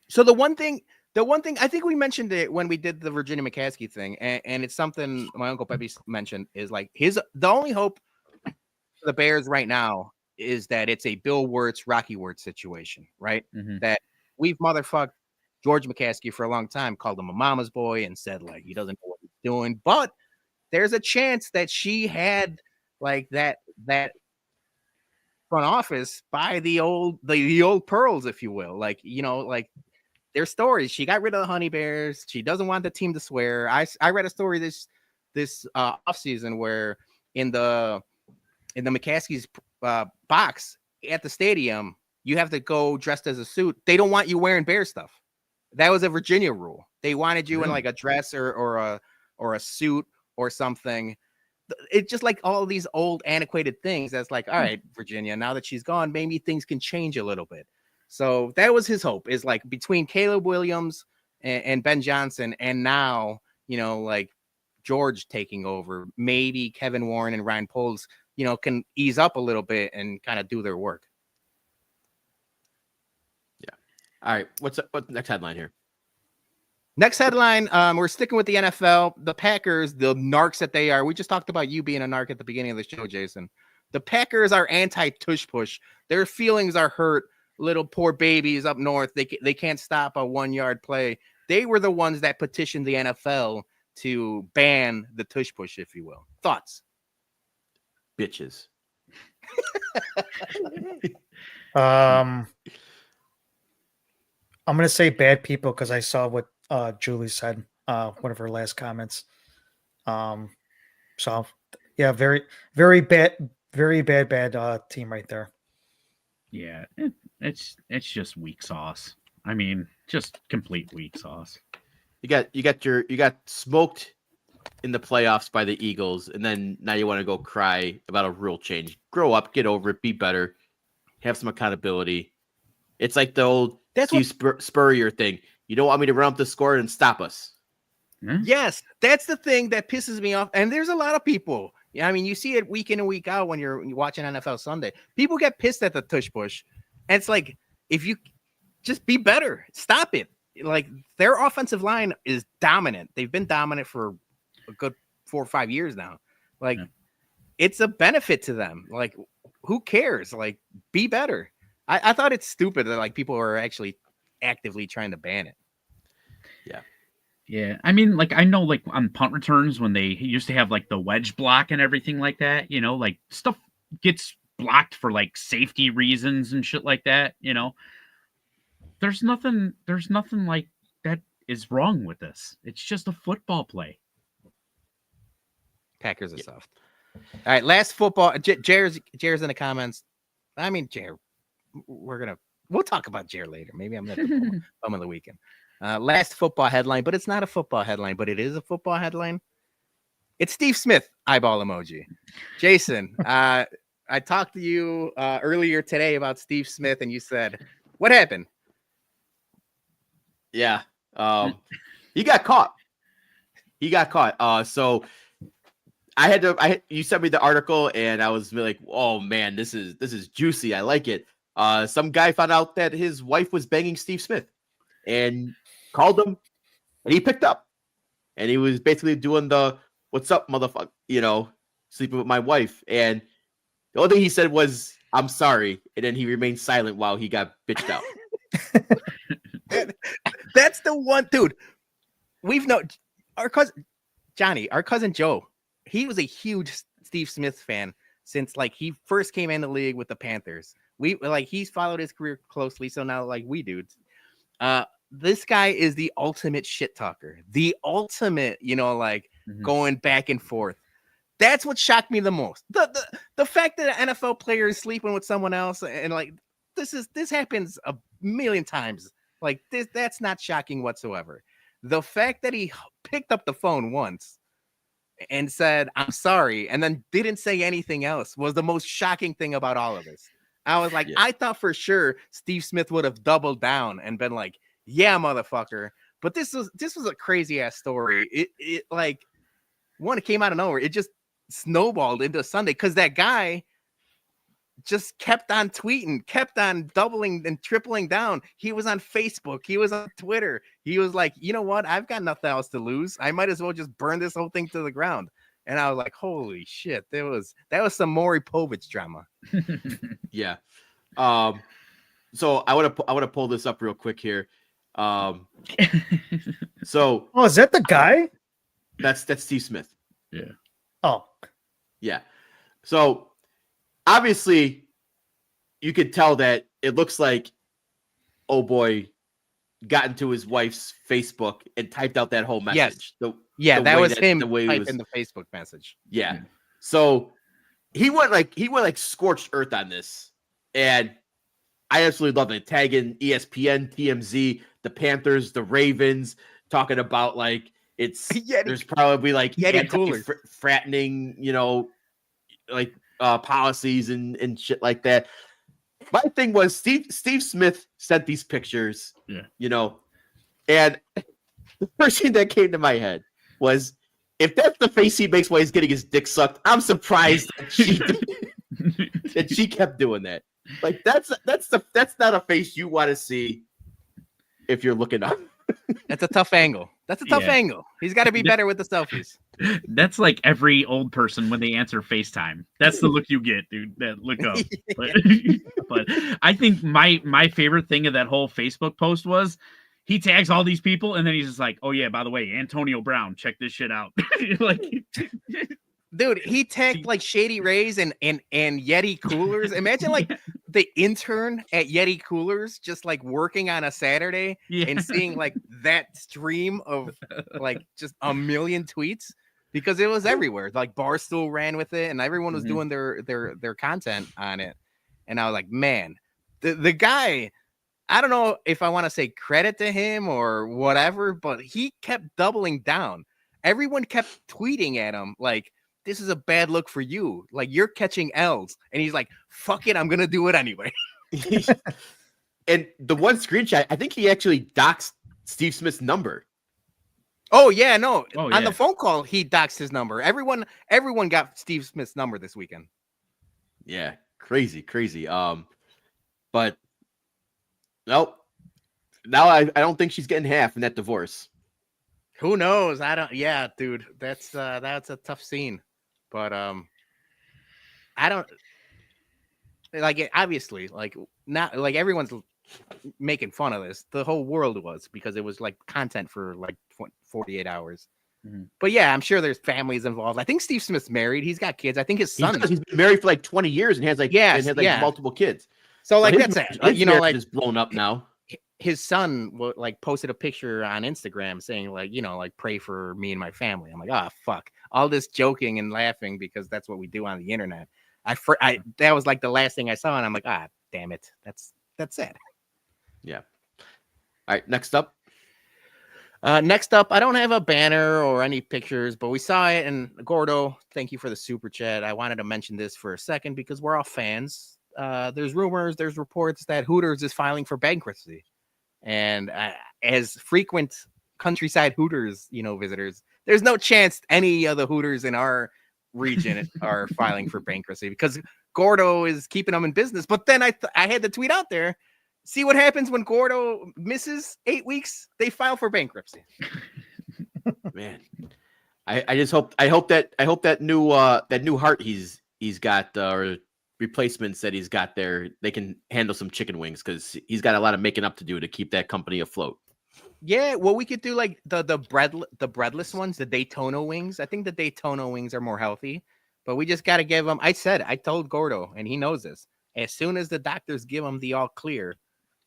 So the one thing I think we mentioned it when we did the Virginia McCaskey thing, and it's something my Uncle Pepe mentioned, is the only hope for the Bears right now is that it's a Bill Wirtz, Rocky Wirtz situation, right? Mm-hmm. That we've motherfucked George McCaskey for a long time, called him a mama's boy, and said he doesn't know what he's doing. But there's a chance that she had that front office by the old pearls, if you will, their stories. She got rid of the Honey Bears. She doesn't want the team to swear. I read a story this off season where in the McCaskey's box at the stadium, you have to go dressed as a suit. They don't want you wearing Bear stuff. That was a Virginia rule. They wanted you in a dress or a suit or something. It's just all of these old antiquated things. That's all right, Virginia, now that she's gone, maybe things can change a little bit. So that was his hope, is between Caleb Williams and Ben Johnson, and now, George taking over, maybe Kevin Warren and Ryan Poles, can ease up a little bit and kind of do their work. Yeah. All right. What's the next headline here? Next headline, we're sticking with the NFL. The Packers, the narcs that they are. We just talked about you being a narc at the beginning of the show, Jason. The Packers are anti-tush push. Their feelings are hurt. Little poor babies up north. They can't stop a 1-yard play. They were the ones that petitioned the NFL to ban the tush push, if you will. Thoughts? Bitches. I'm going to say bad people because I saw what Julie said, one of her last comments. So yeah, very, very bad team right there. Yeah, it's just weak sauce. I mean, just complete weak sauce. You got smoked in the playoffs by the Eagles, and then now you want to go cry about a rule change. Grow up, get over it, be better, have some accountability. It's like the old Spurrier thing. You don't want me to run up the score and stop us. Yes, that's the thing that pisses me off. And there's a lot of people. I mean, you see it week in and week out when you're watching NFL Sunday. People get pissed at the tush push. And it's if you just be better, stop it. like their offensive line is dominant. They've been dominant for a good 4 or 5 years now. Like, it's a benefit to them. Like, who cares? Like, be better. I thought it's stupid that like people are actually actively trying to ban it. Yeah, I mean, like, I know, like, on punt returns when they used to have like the wedge block and everything like that, you know, like stuff gets blocked for like safety reasons and shit like that, you know. There's nothing like that is wrong with this. It's just a football play. Packers are soft. All right, last football. Jared's in the comments. I mean, Jared, we'll talk about Jared later. Maybe I'm at the bum of the weekend. Last football headline, but it's not a football headline, but it is a football headline. It's Steve Smith eyeball emoji. Jason, I talked to you earlier today about Steve Smith, and you said, "What happened?" Yeah, he got caught. So you sent me the article, and I was like, "Oh man, this is juicy. I like it." Some guy found out that his wife was banging Steve Smith, and called him, and he picked up, and he was basically doing the "What's up, motherfucker?" You know, sleeping with my wife, and the only thing he said was, "I'm sorry," and then he remained silent while he got bitched out. That's the one, dude. We've known our cousin Joe. He was a huge Steve Smith fan since like he first came in the league with the Panthers. He's followed his career closely, so now like we do. This guy is the ultimate shit talker, the ultimate, going back and forth. That's what shocked me the most. The fact that an NFL player is sleeping with someone else, and like this happens a million times. Like that's not shocking whatsoever. The fact that he picked up the phone once and said, "I'm sorry," and then didn't say anything else was the most shocking thing about all of this. I was like, I thought for sure Steve Smith would have doubled down and been like, "Yeah, motherfucker." But this was a crazy ass story. It like it came out of nowhere. It just snowballed into Sunday because that guy just kept on tweeting, kept on doubling and tripling down. He was on Facebook. He was on Twitter. He was like, you know what? I've got nothing else to lose. I might as well just burn this whole thing to the ground. And I was like, holy shit. That was some Maury Povich drama. Yeah. So I want to pull this up real quick here. So is that the guy? That's Steve Smith. Yeah. Oh. Yeah. So obviously you could tell that it looks like oh boy got into his wife's Facebook and typed out that whole message. Yes. That was him typing the Facebook message. Yeah. So he went like scorched earth on this. And I absolutely love it. Tagging ESPN, TMZ, the Panthers, the Ravens, talking about like there's probably like frattening, like policies and shit like that. My thing was Steve Smith sent these pictures, and the first thing that came to my head was, if that's the face he makes while he's getting his dick sucked, I'm surprised that she kept doing that. Like that's not a face you want to see if you're looking up. That's a tough angle. Angle. He's got to be better with the selfies. That's like every old person when they answer FaceTime. That's the look you get, dude. That look up. But I think my favorite thing of that whole Facebook post was he tags all these people and then he's just like, "Oh yeah, by the way, Antonio Brown, check this shit out." Like, dude, he tagged like Shady Rays and Yeti Coolers. Imagine like the intern at Yeti Coolers just like working on a Saturday and seeing like that stream of like just a million tweets, because it was everywhere. Like Barstool ran with it and everyone was doing their content on it. And I was like, man, the guy, I don't know if I want to say credit to him or whatever, but he kept doubling down. Everyone kept tweeting at him like, "This is a bad look for you. Like, you're catching L's." And he's like, "Fuck it, I'm gonna do it anyway." And the one screenshot, I think he actually doxed Steve Smith's number. Oh yeah, no. On the phone call, he doxed his number. Everyone got Steve Smith's number this weekend. Yeah, crazy. But nope. Now I don't think she's getting half in that divorce. Who knows? I don't. Yeah, dude, that's a tough scene, but I don't like it. Obviously, like not like everyone's making fun of this. The whole world was because it was like content for like 48 hours. Mm-hmm. But yeah, I'm sure there's families involved. I think Steve Smith's married. He's got kids. I think his son. He's been married for like 20 years and has like multiple kids. So like his that's marriage, it. his marriage is blown up now. His son like posted a picture on Instagram saying like, like pray for me and my family. I'm like, oh fuck, all this joking and laughing because that's what we do on the internet. That was like the last thing I saw, and I'm like, damn it, that's it. Yeah. All right, next up. Next up, I don't have a banner or any pictures, but we saw it. And Gordo, thank you for the super chat. I wanted to mention this for a second because we're all fans. There's rumors, there's reports that Hooters is filing for bankruptcy. And as frequent countryside Hooters, visitors, there's no chance any of the Hooters in our region are filing for bankruptcy because Gordo is keeping them in business. But then I had to tweet out there, see what happens when Gordo misses 8 weeks, they file for bankruptcy. Man, I just hope that new heart he's got or replacements that he's got there, they can handle some chicken wings because he's got a lot of making up to do to keep that company afloat. Yeah, well, we could do like the breadless ones, the Daytona wings. I think the Daytona wings are more healthy, but we just got to give them. I told Gordo, and he knows this. As soon as the doctors give him the all clear,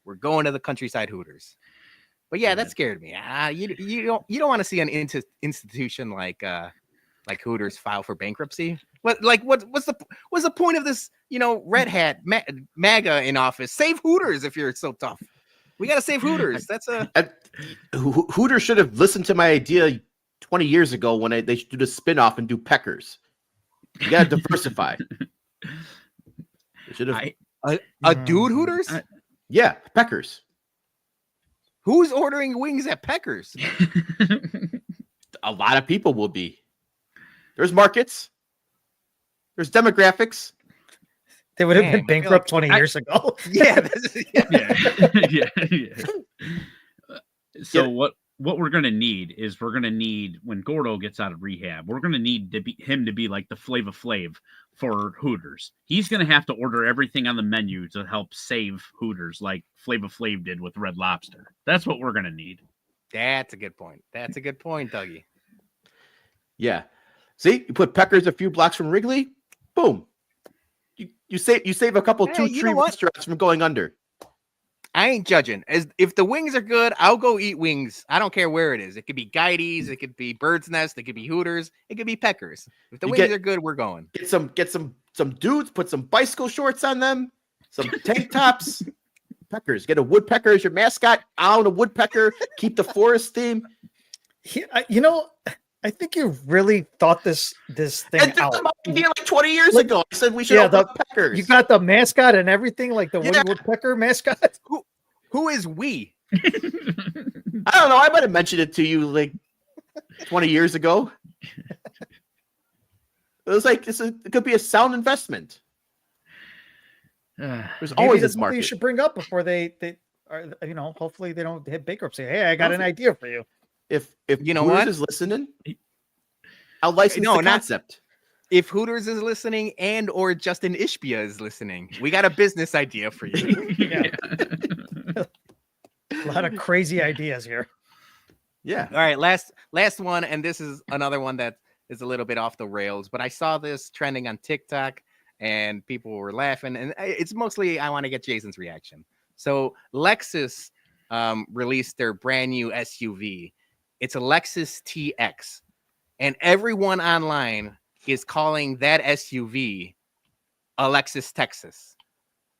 we're going to the countryside Hooters. But yeah, that scared me. You don't want to see an institution like Hooters file for bankruptcy. What's the point of this? Red hat MAGA in office. Save Hooters if you're so tough. We got to save Hooters. Hooters should have listened to my idea 20 years ago when they should do the spinoff and do Peckers. You got to diversify. Should have a dude Hooters. Yeah, Peckers. Who's ordering wings at Peckers? A lot of people will be. There's markets. There's demographics. They would have been bankrupt 20 years ago. Yeah. Yeah. So what we're gonna need is when Gordo gets out of rehab, we're gonna need him to be like the Flava Flav for Hooters. He's gonna have to order everything on the menu to help save Hooters, like Flava Flav did with Red Lobster. That's what we're gonna need. That's a good point. Dougie. Yeah. See, you put Peckers a few blocks from Wrigley, boom. You save a couple 2-3 restaurants from going under. I ain't judging. If the wings are good, I'll go eat wings. I don't care where it is. It could be Guides, it could be Bird's Nest, it could be Hooters, it could be Peckers. If the wings are good, we're going. Get some dudes, put some bicycle shorts on them, some tank tops. Peckers. Get a woodpecker as your mascot. Out a woodpecker. Keep the forest theme. I think you really thought this thing out. Idea like 20 years ago. I said we should have Peckers. You got the mascot and everything, like the woodpecker mascot. Who is we? I don't know. I might have mentioned it to you like 20 years ago. It was like it could be a sound investment. There's always this market you should bring up before they are. Hopefully they don't hit bankruptcy. Hey, I got an idea for you. If Hooters is listening, I'll license the concept. If Hooters is listening and or Justin Ishbia is listening, we got a business idea for you. A lot of crazy ideas here. Yeah. All right, last one, and this is another one that is a little bit off the rails, but I saw this trending on TikTok and people were laughing, and it's mostly I want to get Jason's reaction. So Lexus released their brand new SUV. It's a Lexus TX, and everyone online is calling that SUV Alexis Texas.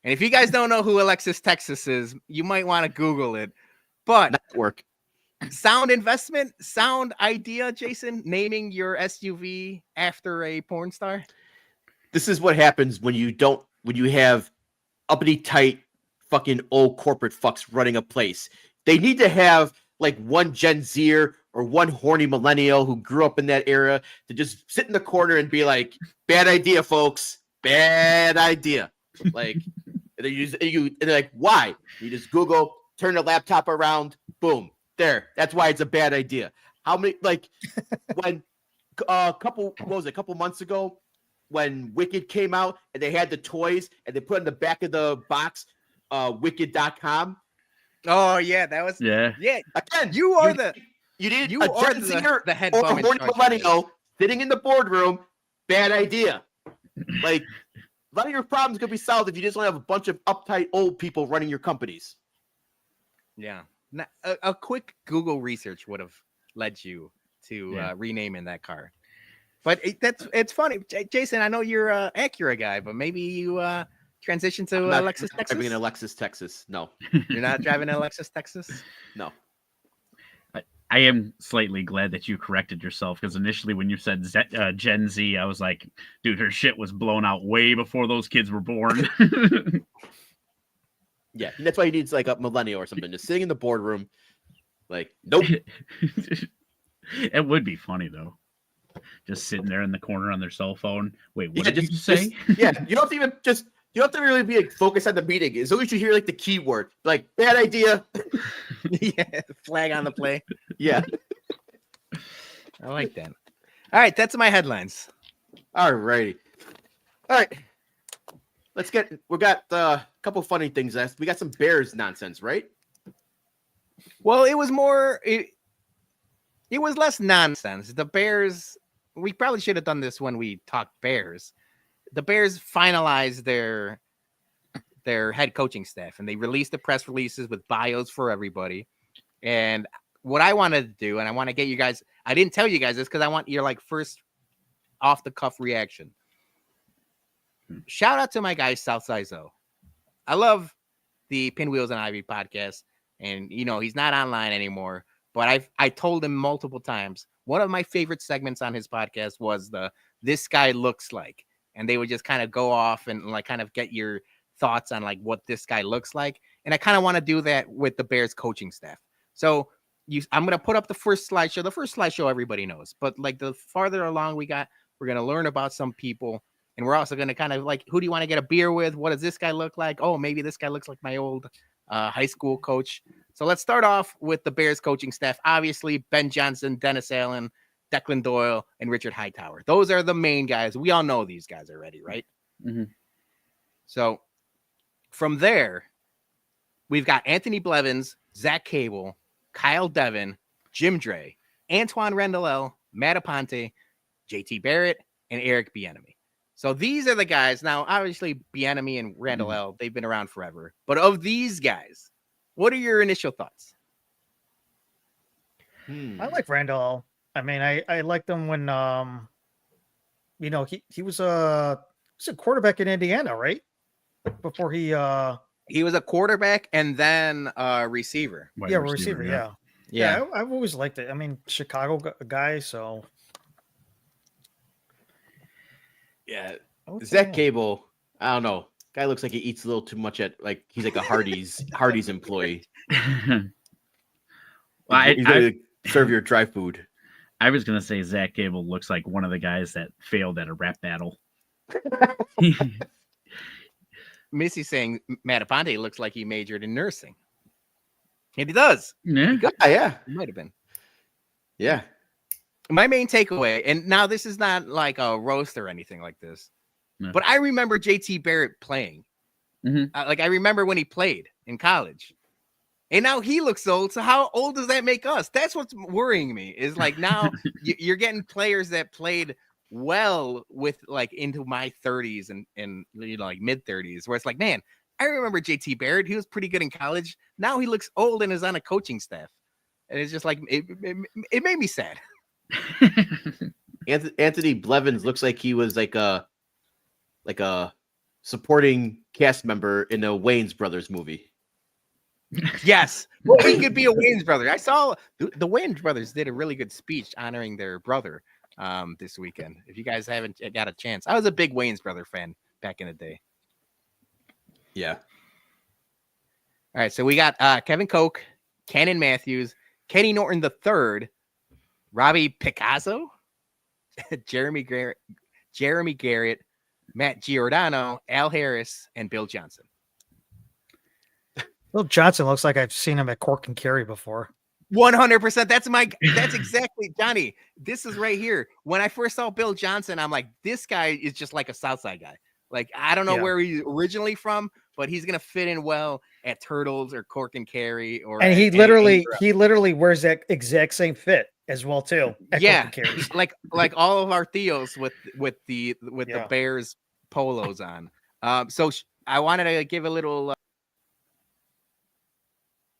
And if you guys don't know who Alexis Texas is, you might want to Google it. But network sound investment, sound idea, Jason, naming your SUV after a porn star. This is what happens when you have uppity tight fucking old corporate fucks running a place. They need to have like one Gen Zer or one horny millennial who grew up in that era to just sit in the corner and be like, bad idea, folks. Bad idea. Like, they're like, why? You just Google turn the laptop around, boom, there. That's why it's a bad idea. How many, like, when a couple months ago, when Wicked came out and they had the toys and they put in the back of the box, Wicked.com. Oh yeah, that was Yeah. Again, You need you a are Gen Zer the head or bum a in horny charge of millennial sitting in the boardroom. Bad idea. Like, a lot of your problems could be solved if you just don't have a bunch of uptight old people running your companies. Yeah. A quick Google research would have led you to renaming that car. But it's funny. Jason, I know you're an Acura guy, but maybe you transition to Lexus Texas? Driving an Lexus Texas. No. You're not driving a Lexus Texas? No. I am slightly glad that you corrected yourself, because initially when you said Gen Z, I was like, dude, her shit was blown out way before those kids were born. Yeah, and that's why he needs like a millennial or something, just sitting in the boardroom. Like, nope. It would be funny though, just sitting there in the corner on their cell phone. Wait, what did you just say? Yeah, you don't have to really be like, focused on the meeting. As long as you hear like the keyword, like bad idea. Yeah, flag on the play. Yeah. I like that. All right, that's my headlines. All righty. All right. We got a couple funny things. We got some Bears nonsense, right? Well, it was more. It was less nonsense. The Bears. We probably should have done this when we talked Bears. The Bears finalized their head coaching staff, and they released the press releases with bios for everybody. And what I wanted to do, and I want to get you guys. I didn't tell you guys this because I want your like first off the cuff reaction. Shout out to my guy Southside Zoe. I love the Pinwheels and Ivy podcast, and he's not online anymore. But I told him multiple times, one of my favorite segments on his podcast was "This Guy Looks Like," and they would just kind of go off and like kind of get your thoughts on like what this guy looks like. And I kind of want to do that with the Bears coaching staff. So I'm gonna put up the first slideshow. The first slideshow everybody knows, but like the farther along we're gonna learn about some people. And we're also going to kind of like, who do you want to get a beer with? What does this guy look like? Oh, maybe this guy looks like my old high school coach. So let's start off with the Bears coaching staff. Obviously, Ben Johnson, Dennis Allen, Declan Doyle, and Richard Hightower. Those are the main guys. We all know these guys already, right? Mm-hmm. So from there, we've got Anthony Blevins, Zach Cable, Kyle Devin, Jim Dre, Antoine Randall, Matt Aponte, JT Barrett, and Eric Bieniemy. So these are the guys. Now, obviously, Bieniemy and Randall, they've been around forever. But of these guys, what are your initial thoughts? I like Randall. I mean, I liked him when he was a quarterback in Indiana, right? Before he was a quarterback and then a receiver. Receiver. Yeah. I've always liked it. I mean, Chicago guy, so. Yeah, Zach Cable. I don't know. Guy looks like he eats a little too much he's like a Hardee's employee. Well, he's gonna serve your dry food. I was gonna say Zach Cable looks like one of the guys that failed at a rap battle. Missy's saying Matt Aponte looks like he majored in nursing. And he does. Yeah. Yeah. He might have been. Yeah. My main takeaway, and now this is not like a roast or anything like this, but I remember JT Barrett playing. Mm-hmm. I remember when he played in college. And now he looks old. So how old does that make us? That's what's worrying me is like now you're getting players that played well with like into my 30s and like mid 30s, where it's like, man, I remember JT Barrett. He was pretty good in college. Now he looks old and is on a coaching staff. And it's just like it made me sad. Anthony Blevins looks like he was like a supporting cast member in a Wayans Brothers movie. Yes, well, he could be a Wayans brother. I saw the Wayans brothers did a really good speech honoring their brother this weekend. If you guys haven't got a chance, I was a big Wayans brother fan back in the day. Yeah. All right, so we got Kevin Koch, Cannon Matthews, Kenny Norton III, Robbie Picasso, Jeremy Garrett, Matt Giordano, Al Harris, and Bill Johnson. Bill Johnson looks like I've seen him at Cork and Kerry before. 100%. That's exactly Johnny. This is right here. When I first saw Bill Johnson, I'm like, this guy is just like a Southside guy. Like, I don't know where he's originally from, but he's gonna fit in well at Turtles or Cork and Kerry. And he literally wears that exact same fit as well too. Yeah, like all of our Theos with the Bears polos on. So I wanted to give a little.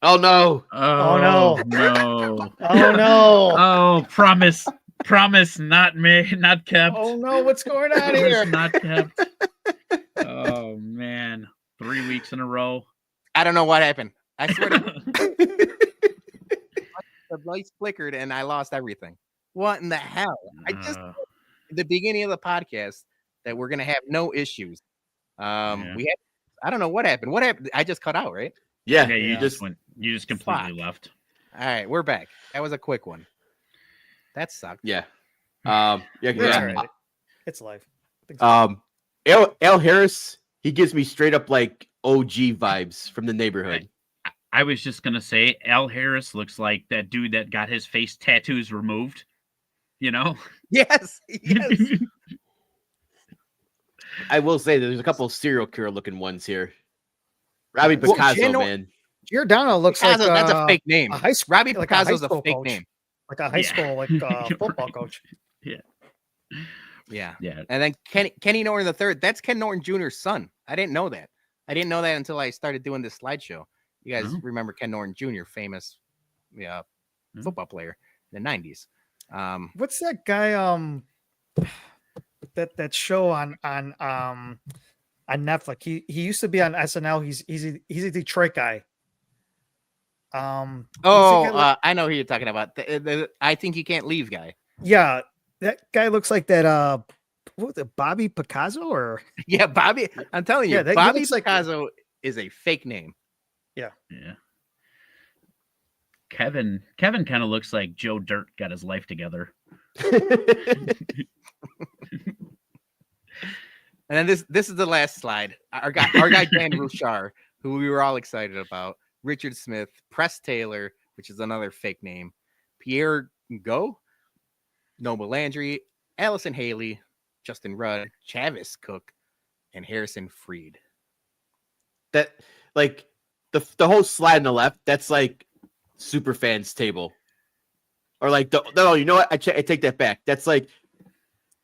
Oh no! Oh no! No! Oh no! Oh, promise, not kept. Oh no! What's going on here? Not kept. Oh man, 3 weeks in a row. I don't know what happened. I swear to the lights flickered and I lost everything. What in the hell? I just at the beginning of the podcast that we're gonna have no issues. We had, I don't know what happened. What happened? I just cut out, right? Yeah, you just completely left. All right, we're back. That was a quick one. That sucked. Yeah. Right. It's life. Al Harris, he gives me straight up like OG vibes from the neighborhood. I was just gonna say Al Harris looks like that dude that got his face tattoos removed. You know? Yes. I will say there's a couple of serial killer looking ones here. Robbie Picasso, man. Giordano looks Picasso, like that's a fake name. A high school, Robbie Picasso's a fake name. Like a high school football coach. Yeah. And then Kenny Norton III, that's Ken Norton Jr.'s son. I didn't know that. I didn't know that until I started doing this slideshow. You guys remember Ken Norton Jr., famous football player in the 90s. What's that guy that show on Netflix? He used to be on SNL. He's a Detroit guy. I know who you're talking about. The I Think You Can't Leave guy. Yeah, that guy looks like that. What was it, Bobby Picasso or? Yeah, Bobby. I'm telling you, Bobby Picasso is a fake name. Yeah. Kevin kind of looks like Joe Dirt got his life together. And then this is the last slide. Our guy Dan Rouchar, who we were all excited about. Richard Smith, Press Taylor, which is another fake name. Pierre Go, Noble Landry, Allison Haley, Justin Rudd, Chavis Cook, and Harrison Freed. That like the whole slide on the left, that's like super fans table. Or like no, you know what? I take that back. That's like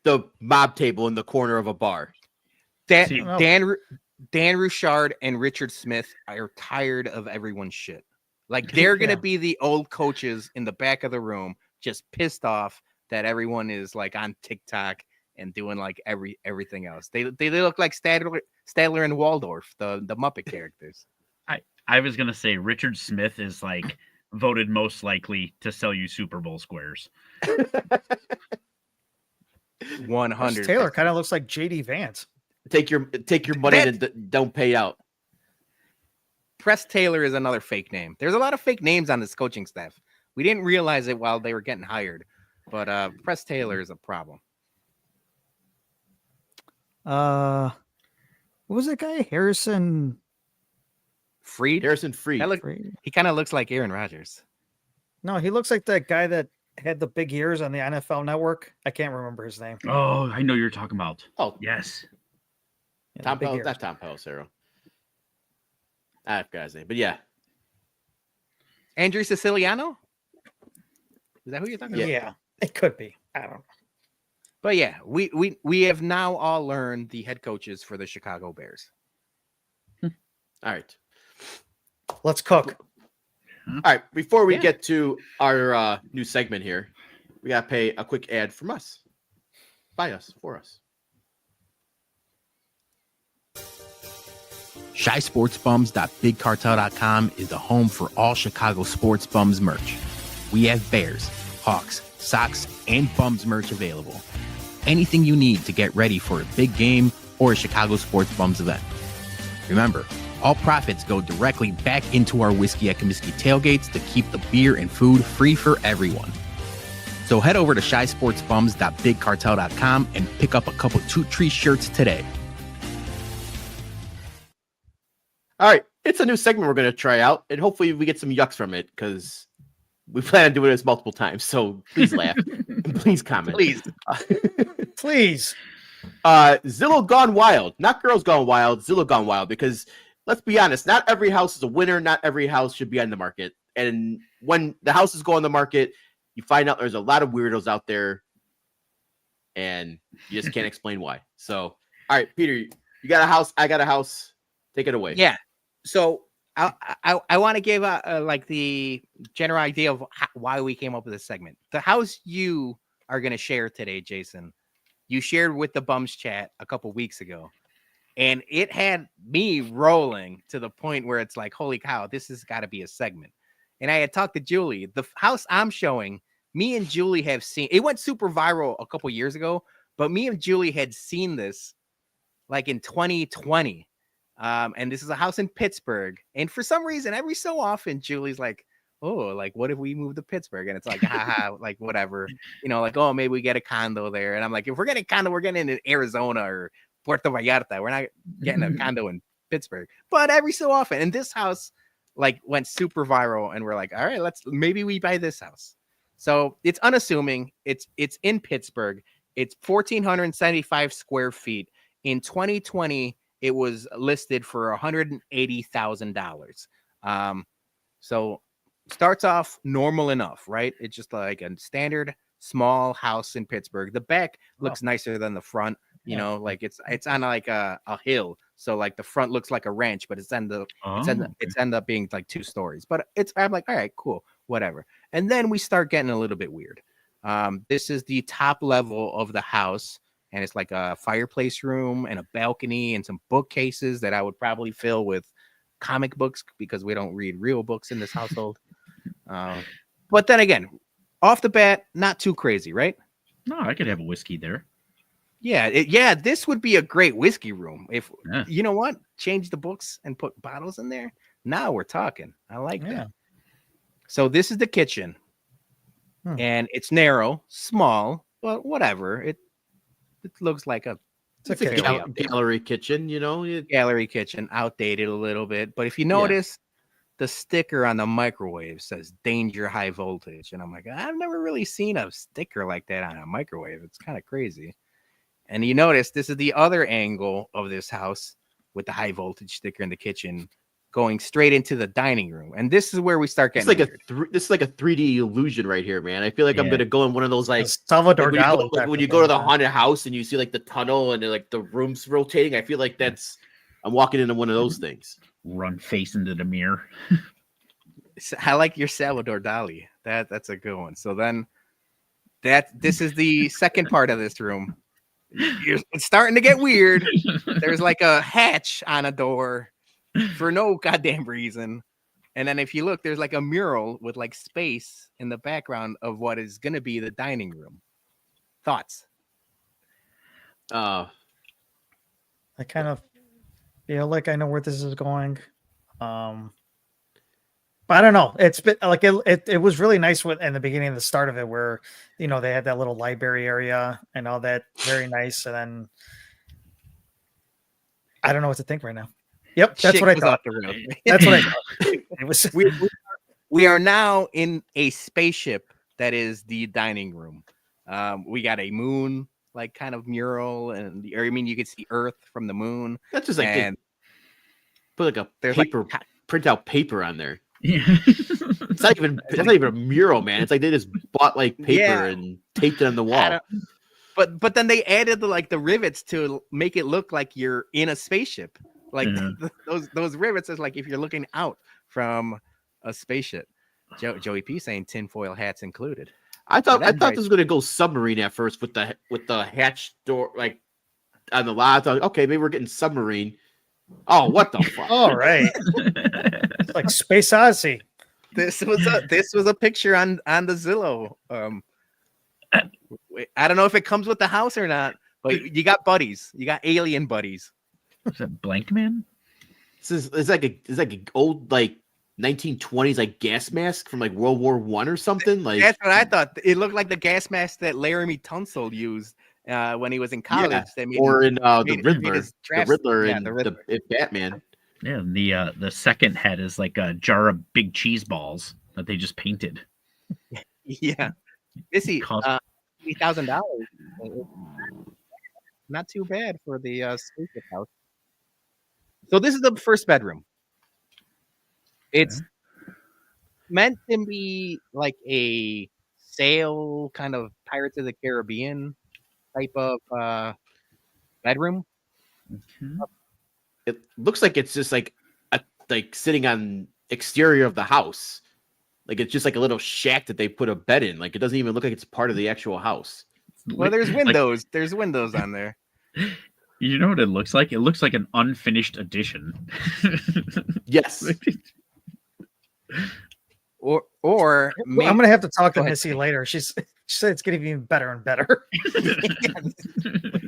the mob table in the corner of a bar. Dan Rouchard and Richard Smith are tired of everyone's shit. Like they're gonna be the old coaches in the back of the room, just pissed off that everyone is like on TikTok and doing like everything else. They look like Stadler and Waldorf, the Muppet characters. I was gonna say Richard Smith is like voted most likely to sell you Super Bowl squares. 100. Taylor kind of looks like JD Vance. Take your money and don't pay out. Press Taylor is another fake name. There's a lot of fake names on this coaching staff. We didn't realize it while they were getting hired, but Press Taylor is a problem. What was that guy? Harrison Freed. Freed. He kind of looks like Aaron Rodgers. No, he looks like that guy that had the big ears on the NFL Network. I can't remember his name. Oh, I know you're talking about. Oh, yes. Yeah, Tom Pelissero. Not Tom Pelissero. I forgot his name, but yeah. Andrew Siciliano? Is that who you're talking about? Yeah, it could be. I don't know. But yeah, we have now all learned the head coaches for the Chicago Bears. All right. Let's cook. All right. Before we get to our new segment here, we got to pay a quick ad from us. By us, for us. ShySportsBums.BigCartel.com is the home for all Chicago Sports Bums merch. We have Bears, Hawks, Sox, and Bums merch available. Anything you need to get ready for a big game or a Chicago Sports Bums event. Remember, all profits go directly back into our Whiskey at Comiskey tailgates to keep the beer and food free for everyone. So head over to ShySportsBums.BigCartel.com and pick up a couple Toot Tree shirts today. All right. it's a new segment we're going to try out, and hopefully we get some yucks from it because we plan on doing this multiple times. So please laugh, and please comment, Please. Please. Zillow gone wild, not Girls Gone Wild. Zillow gone wild, because let's be honest, not every house is a winner. Not every house should be on the market. And when the houses go on the market, you find out there's a lot of weirdos out there, and you just can't explain why. So, all right, Peter, you got a house. I got a house. Take it away. Yeah. So I want to give like the general idea of why we came up with this segment. The house you are going to share today, Jason, you shared with the Bums chat a couple weeks ago, and it had me rolling to the point where it's like, holy cow, this has got to be a segment. And I had talked to Julie. The house I'm showing, me and Julie have seen. It went super viral a couple years ago, but me and Julie had seen this like in 2020. And this is a house in Pittsburgh. And for some reason, every so often, Julie's like, oh, like, what if we move to Pittsburgh? And it's like, haha, like, whatever. You know, like, oh, maybe we get a condo there. And I'm like, if we're getting a condo, we're getting in Arizona or Puerto Vallarta. We're not getting a condo in Pittsburgh. But every so often, and this house, like, went super viral. And we're like, all right, maybe we buy this house. So it's unassuming. It's in Pittsburgh. It's 1,475 square feet. In 2020, it was listed for $180,000. So starts off normal enough, right? It's just like a standard small house in Pittsburgh. The back looks nicer than the front. You know, like it's on like a hill, so like the front looks like a ranch, but it's ended up being like 2 stories. But I'm like, all right, cool, whatever. And then we start getting a little bit weird. This is the top level of the house, and it's like a fireplace room and a balcony and some bookcases that I would probably fill with comic books because we don't read real books in this household. But then again, off the bat, not too crazy, right? No, I could have a whiskey there. Yeah, this would be a great whiskey room. If you know what, change the books and put bottles in there. Now we're talking. I like that. So this is the kitchen, and it's narrow, small, but whatever. It looks like it's a gallery kitchen, you know, gallery kitchen, outdated a little bit. But if you notice, the sticker on the microwave says "danger high voltage," and I'm like, I've never really seen a sticker like that on a microwave. It's kind of crazy. And you notice this is the other angle of this house with the high voltage sticker in the kitchen going straight into the dining room. And this is where we start getting this is like a 3D illusion right here, man. I feel like I'm going to go in one of those like Salvador Dali. When you go to the haunted house and you see like the tunnel and like the rooms rotating, I feel like I'm walking into one of those things. Run face into the mirror. I like your Salvador Dali. That's a good one. So then this is the second part of this room. It's starting to get weird. There's like a hatch on a door for no goddamn reason. And then if you look, there's like a mural with like space in the background of what is going to be the dining room. Thoughts? I kind of feel like I know where this is going. But I don't know. It's been like it was really nice in the beginning of the start of it, where you know they had that little library area and all that, very nice. And then I don't know what to think right now. Yep, that's what I thought. That's what I thought. It was. We are now in a spaceship that is the dining room. We got a moon like kind of mural, or I mean, you could see Earth from the moon. That's just like put like a paper, print out paper on there. Yeah. It's not even a mural, man. It's like they just bought like paper and taped it on the wall. But then they added the rivets to make it look like you're in a spaceship. Like those rivets is like if you're looking out from a spaceship. Joey P saying tinfoil hats included. I thought this was gonna go submarine at first with the hatch door like on the lot. I thought, okay, maybe we're getting submarine. Oh, what the fuck! All right, it's like Space Odyssey. This was a picture on the Zillow. I don't know if it comes with the house or not, but you got buddies. You got alien buddies. Is that Blank Man? It's like an old like 1920s like gas mask from like World War I or something. Like that's what I thought. It looked like the gas mask that Laramie Tunsil used when he was in college. Or in the Riddler in Batman. Yeah, and the second head is like a jar of big cheese balls that they just painted. Yeah, Missy, Cost- $3,000. Not too bad for the spaceship house. So this is the first bedroom. It's meant to be like a sail kind of Pirates of the Caribbean type of bedroom. Mhm. It looks like it's just like sitting on exterior of the house. Like it's just like a little shack that they put a bed in. Like it doesn't even look like it's part of the actual house. Well, there's Like, windows. There's windows on there. you know what it looks like? It looks like an unfinished edition. Yes. Or maybe, I'm gonna have to talk to Go ahead. Missy later. She said it's getting even better and better.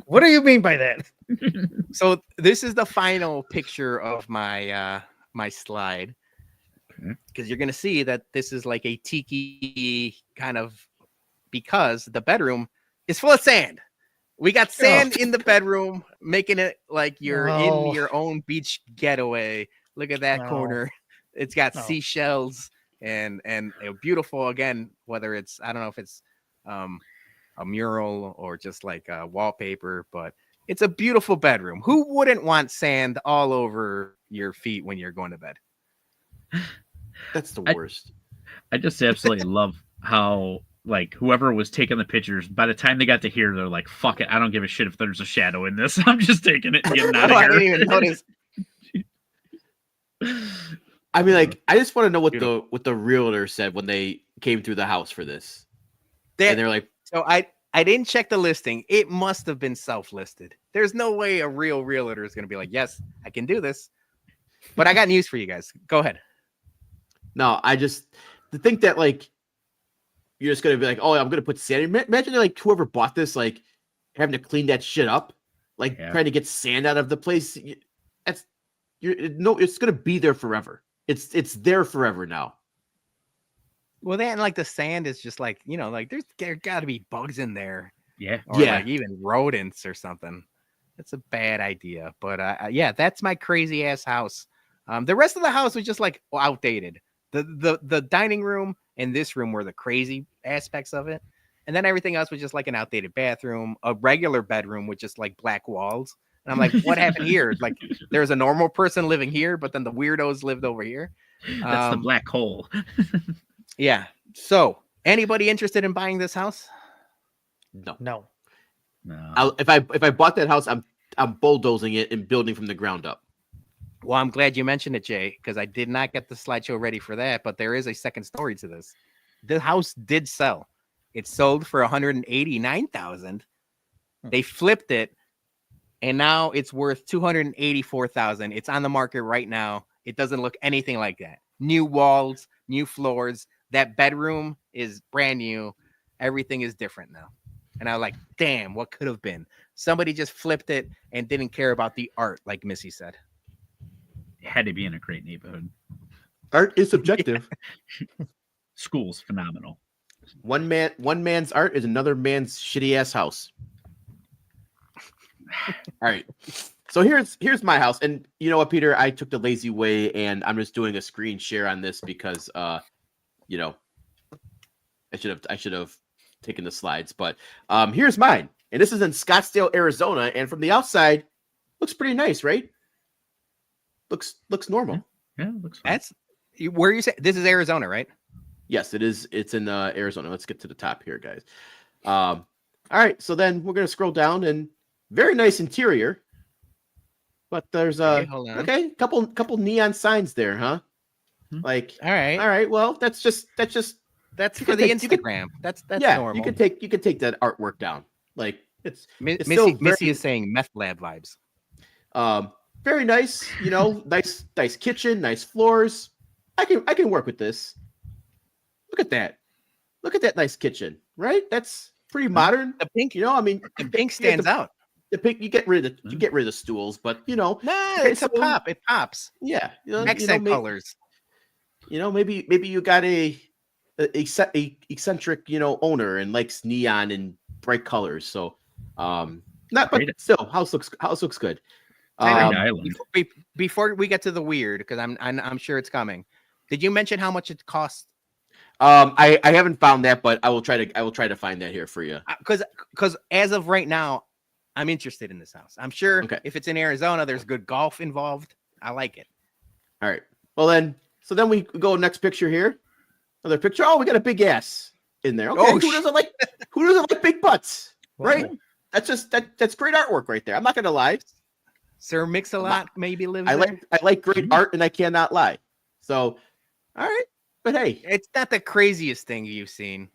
What do you mean by that? so this is the final picture of my my slide. Because you're gonna see that this is like a tiki kind of, because the bedroom is full of sand. We got sand in the bedroom, making it like you're in No. your own beach getaway. Look at that No. corner. It's got No. seashells and beautiful, again, whether it's, I don't know if it's a mural or just like a wallpaper, but it's a beautiful bedroom. Who wouldn't want sand all over your feet when you're going to bed? That's the I- worst. I just absolutely love how, like, whoever was taking the pictures, by the time they got to here, they're like, fuck it, I don't give a shit if there's a shadow in this. I'm just taking it and getting out Oh, of I here. didn't even notice. I mean, like, I just want to know what Beautiful. the realtor said when they came through the house for this. That- And they're like, So I didn't check the listing. It must have been self-listed. There's no way a real realtor is going to be like, yes, I can do this. But I got news for you guys. Go ahead. no, I just to think that like you're just gonna be like, oh, I'm gonna put sand. Imagine like whoever bought this, like having to clean that shit up, like Yeah. trying to get sand out of the place. It's gonna be there forever. It's there forever now. Well, then like the sand is just like, like there got to be bugs in there, Yeah. or Yeah. like even rodents or something. That's a bad idea. But yeah, that's my crazy ass house. The rest of the house was just like outdated. The dining room and this room were the crazy aspects of it. And then everything else was just like an outdated bathroom, a regular bedroom with just like black walls. And I'm like, what happened here? Like there's a normal person living here, but then the weirdos lived over here. That's the black hole. Yeah. So anybody interested in buying this house? No. No. No. If I bought that house, I'm bulldozing it and building from the ground up. Well, I'm glad you mentioned it, Jay, because I did not get the slideshow ready for that, but there is a second story to this. The house did sell. It sold for $189,000. They flipped it, and now it's worth $284,000. It's on the market right now. It doesn't look anything like that. New walls, new floors. That bedroom is brand new. Everything is different now. And I was like, damn, what could have been? Somebody just flipped it and didn't care about the art, like Missy said. It had to be in a great neighborhood. Art is subjective. School's phenomenal. One man's art is another man's shitty ass house. All right. So here's my house. And you know what, Peter? I took the lazy way and I'm just doing a screen share on this because I should have taken the slides, but here's mine. And this is in Scottsdale, Arizona, and from the outside looks pretty nice, right? Looks normal. Yeah, it looks fine. That's where you say this is Arizona, right? Yes, it is. It's in Arizona. Let's get to the top here, guys. All right, so then we're gonna scroll down, and very nice interior, but there's Okay, hold on. couple neon signs there, huh? Like, All right. all right, well, that's just That's you for can the take- you can- Instagram. That's yeah, normal. you could take that artwork down. Like it's still Missy very- is saying meth lab vibes. very nice, nice kitchen, nice floors. I can work with this. Look at that nice kitchen, right? That's pretty modern. The pink, I mean, the pink stands out. the pink, you get rid of the stools, but Nah, Okay, it's a so- pop. It pops. yeah, Accent colors. maybe you got a eccentric, owner and likes neon and bright colors. So, but Great. still, house looks good. Island. Before we get to the weird, because I'm sure it's coming. Did you mention how much it costs? I haven't found that, but I will try to find that here for you. Because as of right now, I'm interested in this house. I'm sure Okay. if it's in Arizona, there's good golf involved. I like it. All right. Well then, we go next picture here. Another picture. Oh, we got a big ass in there. Okay. Oh, who doesn't like big butts? Whoa. Right. That's just that's great artwork right there. I'm not gonna lie. Sir Mix-a-Lot maybe lives I there. like great art, and I cannot lie. So, all right. But hey, It's not the craziest thing you've seen.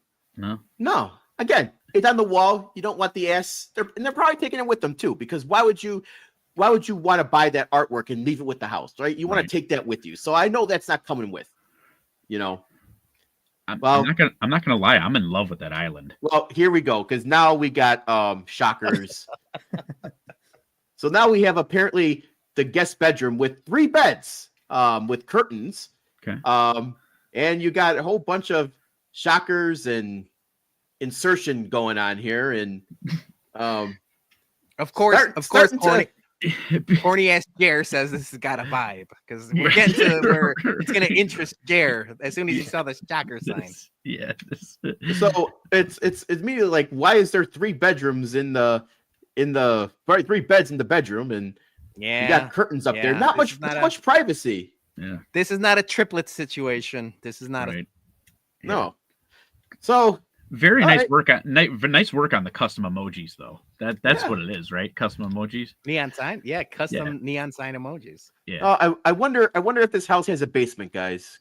no. Again, it's on the wall. You don't want the ass. They're probably taking it with them too, because why would you want to buy that artwork and leave it with the house, right? You want to take that with you. So I know that's not coming with, I'm not gonna lie. I'm in love with that island. Well, here we go, because now we got shockers. So now we have apparently the guest bedroom with 3 beds, with curtains. Okay. And you got a whole bunch of shockers and insertion going on here, and Of course, starting to- corny ass Jer says this has got a vibe because we're getting to where it's gonna interest Jer as soon as you saw the shocker sign. Yeah. So it's immediately like, why is there 3 bedrooms in the 3 beds in the bedroom, and Yeah, you got curtains up there? Not this much privacy. Yeah. This is not a triplet situation. This is not Right. No. So Very All nice right. work on nice work on the custom emojis though. That's Yeah. what it is, right? Custom emojis. neon sign. Yeah, custom neon sign emojis. Yeah. I wonder if this house has a basement, guys.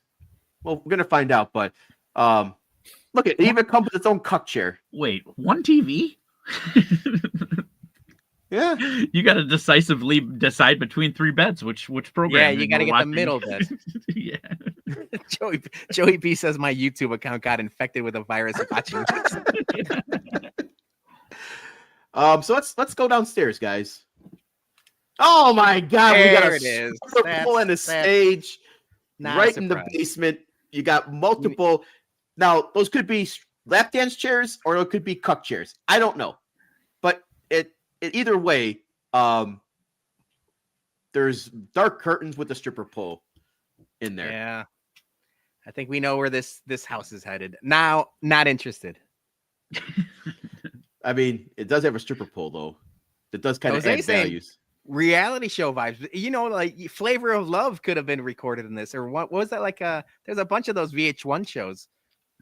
Well, we're gonna find out, but look, it even comes with its own cuck chair. Wait, one TV? Yeah. You got to decisively decide between 3 beds, which program. Yeah, you got to get the middle bed. Yeah. Joey B says my YouTube account got infected with a virus watching this. So let's go downstairs, guys. Oh my God, we got There a it is. pull in the stage Not right a in the surprise. basement. You got multiple. Now those could be lap dance chairs or it could be cuck chairs. I don't know, but it either way, there's dark curtains with a stripper pole in there. Yeah, I think we know where this house is headed. Now, not interested. I mean, it does have a stripper pole though. It does kind of Jose add saying- values. Reality show vibes. You know, like Flavor of Love could have been recorded in this, or what was that like? There's a bunch of those VH1 shows.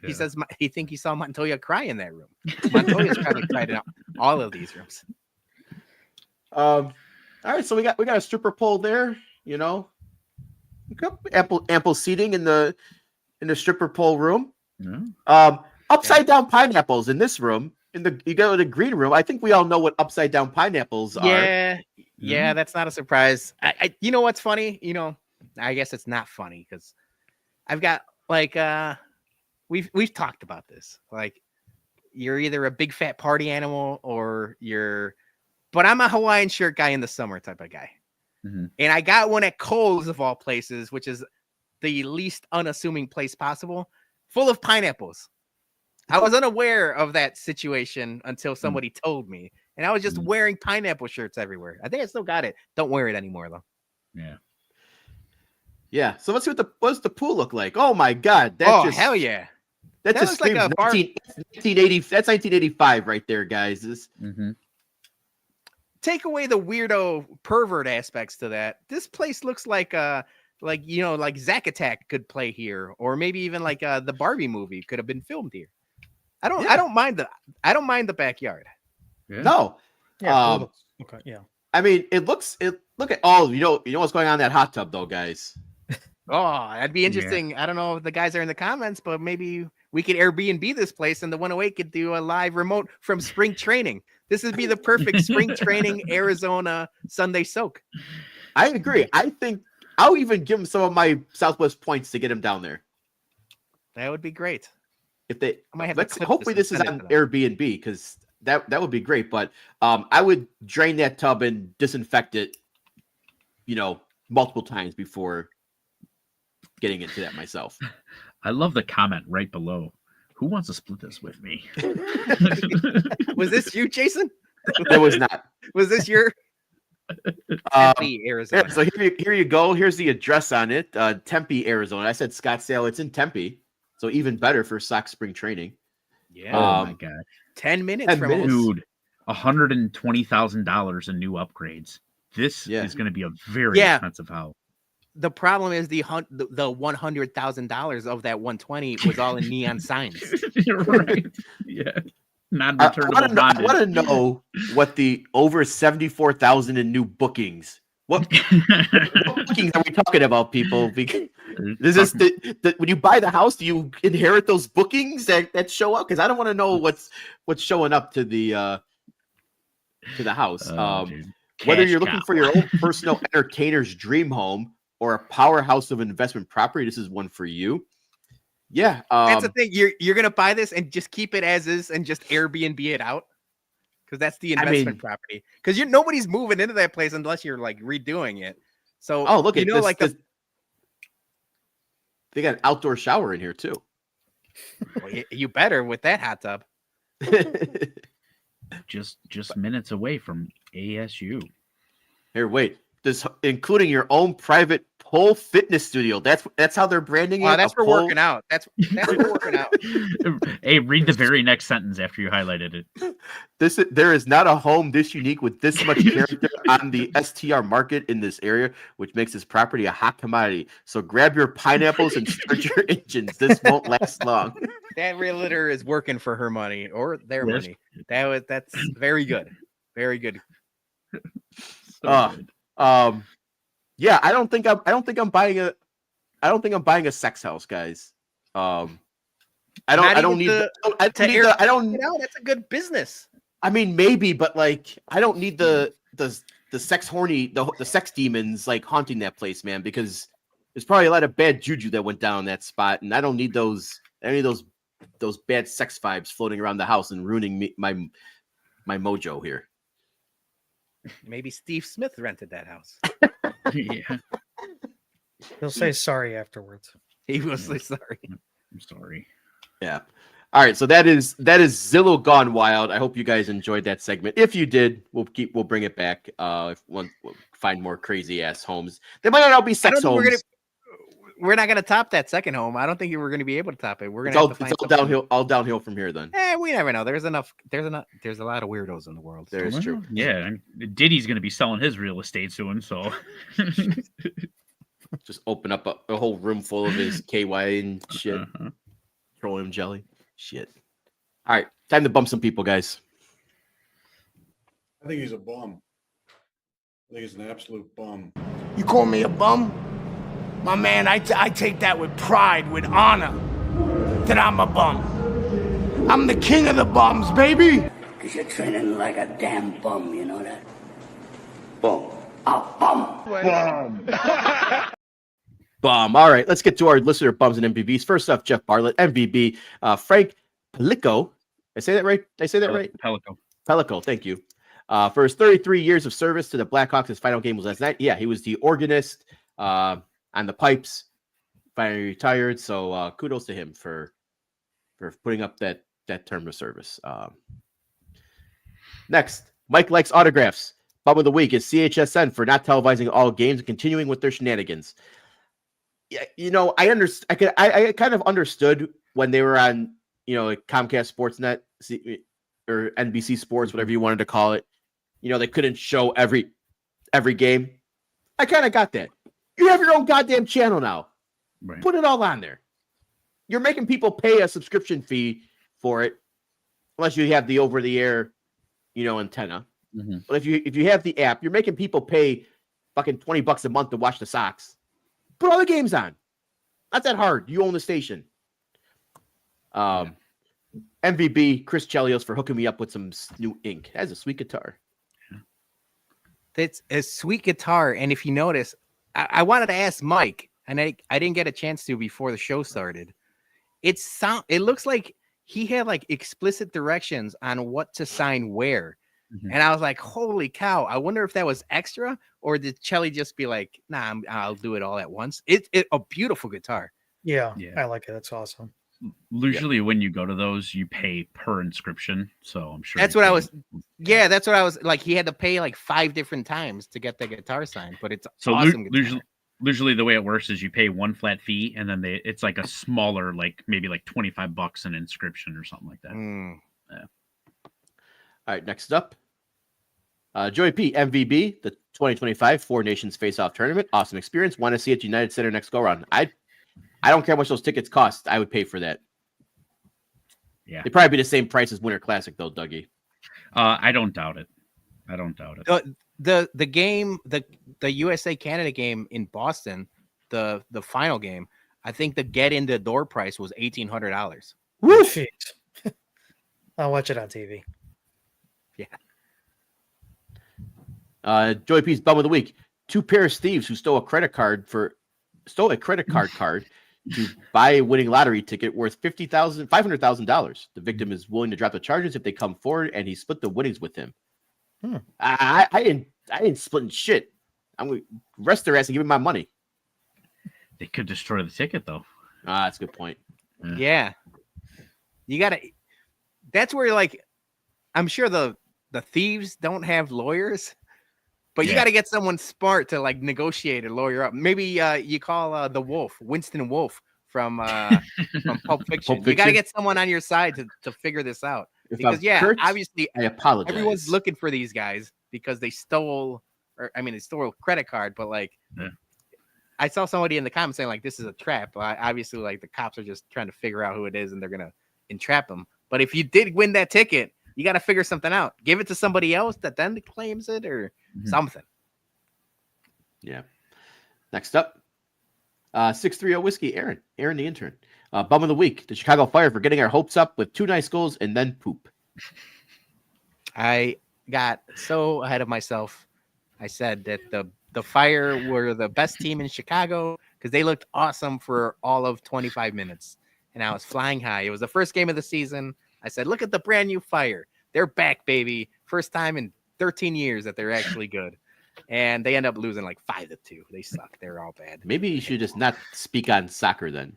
He Yeah. says he saw Montoya cry in that room. Montoya's probably cried in all of these rooms. All right, so we got a stripper pole there. You know, we got ample seating in the stripper pole room. Yeah. Upside down pineapples in this room. You go to the green room. I think we all know what upside down pineapples are. Yeah, that's not a surprise. I you know what's funny? You know, I guess it's not funny because I've got like we've talked about this. Like you're either a big fat party animal or but I'm a Hawaiian shirt guy in the summer type of guy. Mhm. And I got one at Kohl's of all places, which is the least unassuming place possible, full of pineapples. I was unaware of that situation until somebody told me, and I was just wearing pineapple shirts everywhere. I think I still got it. Don't wear it anymore though. Yeah. Yeah. So let's see what does the pool look like. Oh my God! Hell yeah! That That just looks like screams a bar- 1980. That's 1985 right there, guys. Mm-hmm. Take away the weirdo pervert aspects to that. This place looks like like Zack Attack could play here, or maybe even like the Barbie movie could have been filmed here. I don't mind the backyard. Yeah. No. Yeah. Okay. Yeah. I mean, look at you know what's going on in that hot tub though, guys. Oh, that'd be interesting. I don't know if the guys are in the comments, but maybe we could Airbnb this place and the 108 could do a live remote from spring training. This would be the perfect spring training Arizona Sunday soak. I agree. I think I'll even give him some of my Southwest points to get him down there. That would be great. If they I might have to clip hopefully this this and is send on it to them. Airbnb because that would be great. But I would drain that tub and disinfect it, multiple times before getting into that myself. I love the comment right below. Who wants to split this with me? Was this you, Jason? It was not. Was this your? Tempe, Arizona. Yeah, so here you go. Here's the address on it. Tempe, Arizona. I said Scottsdale. It's in Tempe. So even better for Sox spring training. Yeah. Oh my god, 10 minutes 10 from minutes. home. dude, $120,000 in new upgrades. This is going to be a very expensive house. The problem is the $100,000 of that 120 was all in neon signs. Right? Yeah. I Non-returnable want bondage. to know what the over 74,000 in new bookings. What bookings are we talking about, people? Because is this when you buy the house, do you inherit those bookings that show up? Because I don't want to know what's showing up to the house. Whether you're looking for your own personal entertainer's dream home or a powerhouse of investment property, this is one for you. Yeah, that's the thing. You're gonna buy this and just keep it as is and just Airbnb it out, because that's the investment property. Because nobody's moving into that place unless you're like redoing it. So look at this. They got an outdoor shower in here too. Well, you better with that hot tub. just minutes away from ASU. Here, wait. This including your own private pole fitness studio. That's how they're branding it. That's for working out. That's for working out. Hey, read the very next sentence after you highlighted it. There is not a home this unique with this much character on the STR market in this area, which makes this property a hot commodity. So grab your pineapples and start your engines. This won't last long. That realtor is working for her money or their money. That's very good. Very good. Good. Yeah, I don't think I'm buying a sex house, guys. That's a good business. I mean, maybe, but like, I don't need the sex horny, the sex demons like haunting that place, man, because there's probably a lot of bad juju that went down that spot, and I don't need any of those bad sex vibes floating around the house and ruining my mojo here. Maybe Steve Smith rented that house. Yeah. He'll say sorry afterwards. He will say sorry. I'm sorry. Yeah. All right. So that is Zillow Gone Wild. I hope you guys enjoyed that segment. If you did, we'll bring it back. If we'll find more crazy ass homes. They might not all be sex homes. We're not gonna top that second home. I don't think we're gonna be able to top it. We're gonna have to find all downhill from here then. We never know. There's a lot of weirdos in the world. There's true. Yeah. Diddy's gonna be selling his real estate soon, so just open up a whole room full of his KY and shit. Petroleum jelly. Shit. All right. Time to bump some people, guys. I think he's a bum. I think he's an absolute bum. You call me a bum? My man, I take that with pride, with honor, that I'm a bum. I'm the king of the bums, baby. Because you're training like a damn bum, you know that? Bum. A bum. Bum. All right, let's get to our listener bums and MVBs. First off, Jeff Bartlett, MVB. Frank Pelico. Did I say that right? Pelico, thank you. For his 33 years of service to the Blackhawks, his final game was last night. Yeah, he was the organist on the pipes, finally retired. So kudos to him for putting up that term of service. Next, Mike likes autographs. Bum of the week is CHSN for not televising all games and continuing with their shenanigans. Yeah, I kind of understood when they were on, like Comcast Sportsnet or NBC Sports, whatever you wanted to call it. They couldn't show every game. I kind of got that. You have your own goddamn channel now. Right. Put it all on there. You're making people pay a subscription fee for it, unless you have the over-the-air, antenna. Mm-hmm. But if you have the app, you're making people pay fucking $20 a month to watch the Sox. Put all the games on. Not that hard. You own the station. MVB, Chris Chelios for hooking me up with some new ink. That's a sweet guitar. That's a sweet guitar. And if you notice, I wanted to ask Mike, and I didn't get a chance to before the show started. It looks like he had like explicit directions on what to sign where. Mm-hmm. And I was like, holy cow. I wonder if that was extra, or did Chelly just be like, nah, I'll do it all at once. It's a beautiful guitar. Yeah, I like it. That's awesome. Usually when you go to those, you pay per inscription. So I'm sure That's what I was. Yeah, that's what I was like. He had to pay like 5 different times to get the guitar signed, but it's So awesome. usually the way it works is you pay one flat fee, and then it's like a smaller, like maybe like $25 an inscription or something like that. Yeah. All right, next up, Joey P, MVB, the 2025 Four Nations Face-Off Tournament. Awesome experience. Want to see it at United Center next go-round. I don't care how much those tickets cost. I would pay for that. Yeah. They'd probably be the same price as Winter Classic, though, Dougie. I don't doubt it. The game, the USA Canada game in Boston, the final game, I think the get in the door price was $1,800. Woo! I'll watch it on TV. Yeah. Joey P's Bum of the Week. 2 Paris thieves who stole a credit card card to buy a winning lottery ticket worth $500,000. The victim is willing to drop the charges if they come forward, and he split the winnings with him. I didn't split shit. I'm going to arrest their ass and give him my money. They could destroy the ticket, though. That's a good point. Yeah. You got to. That's where, like, I'm sure the thieves don't have lawyers, but you got to get someone smart to like negotiate a lawyer up. Maybe you call the Wolf, Winston Wolf from Pulp Fiction. You got to get someone on your side to figure this out. Because obviously, I apologize. Everyone's looking for these guys because they stole, they stole a credit card. But like, I saw somebody in the comments saying like, "This is a trap." Obviously, like the cops are just trying to figure out who it is, and they're gonna entrap them. But if you did win that ticket, you got to figure something out. Give it to somebody else that then claims it or something. Yeah. Next up, 630 Whiskey, Aaron the intern. Bum of the Week, the Chicago Fire for getting our hopes up with 2 nice goals and then poop. I got so ahead of myself. I said that the Fire were the best team in Chicago because they looked awesome for all of 25 minutes. And I was flying high. It was the first game of the season. I said, look at the brand new Fire. They're back, baby. First time in 13 years that they're actually good. And they end up losing like 5-2. They suck. They're all bad. Maybe you should just not speak on soccer then.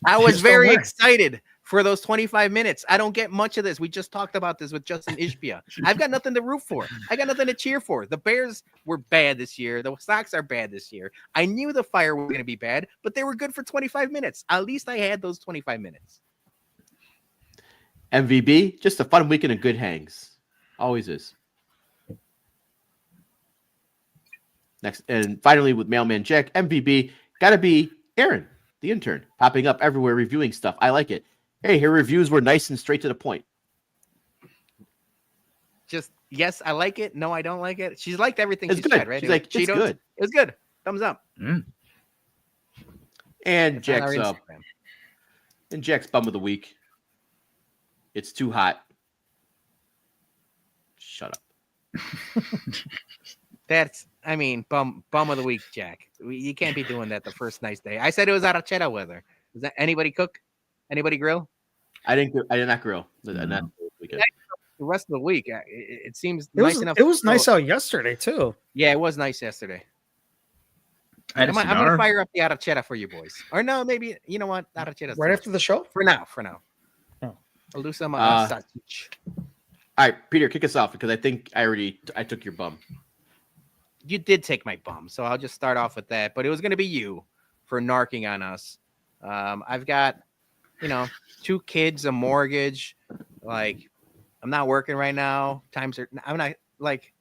I was very excited for those 25 minutes. I don't get much of this. We just talked about this with Justin Ishbia. I've got nothing to root for. I got nothing to cheer for. The Bears were bad this year. The Sox are bad this year. I knew the Fire were going to be bad, but they were good for 25 minutes. At least I had those 25 minutes. MVB, just a fun weekend of good hangs. Always is. Next, and finally with Mailman Jack, MVB, gotta be Aaron, the intern, popping up everywhere reviewing stuff. I like it. Hey, her reviews were nice and straight to the point. Just, yes, I like it. No, I don't like it. She's liked everything she's said, right? She's like, it's good. It was good. Thumbs up. And Jack's Bum of the Week. It's too hot. Shut up. That's, bum of the week, Jack. You can't be doing that the first nice day. I said it was arrachera weather. Is that anybody cook? Anybody grill? I did not grill. Not the rest of the week, it seems nice enough. It was nice out yesterday too. Yeah, it was nice yesterday. I'm gonna fire up the arrachera for you boys. Or no, maybe you know what? Arrachera right after the show. For now. Oh. I'll do some sausage. All right, Peter, kick us off because I think I took your bum. You did take my bum, so I'll just start off with that. But it was going to be you for narking on us. I've got, 2 kids, a mortgage. Like, I'm not working right now. I'm not like,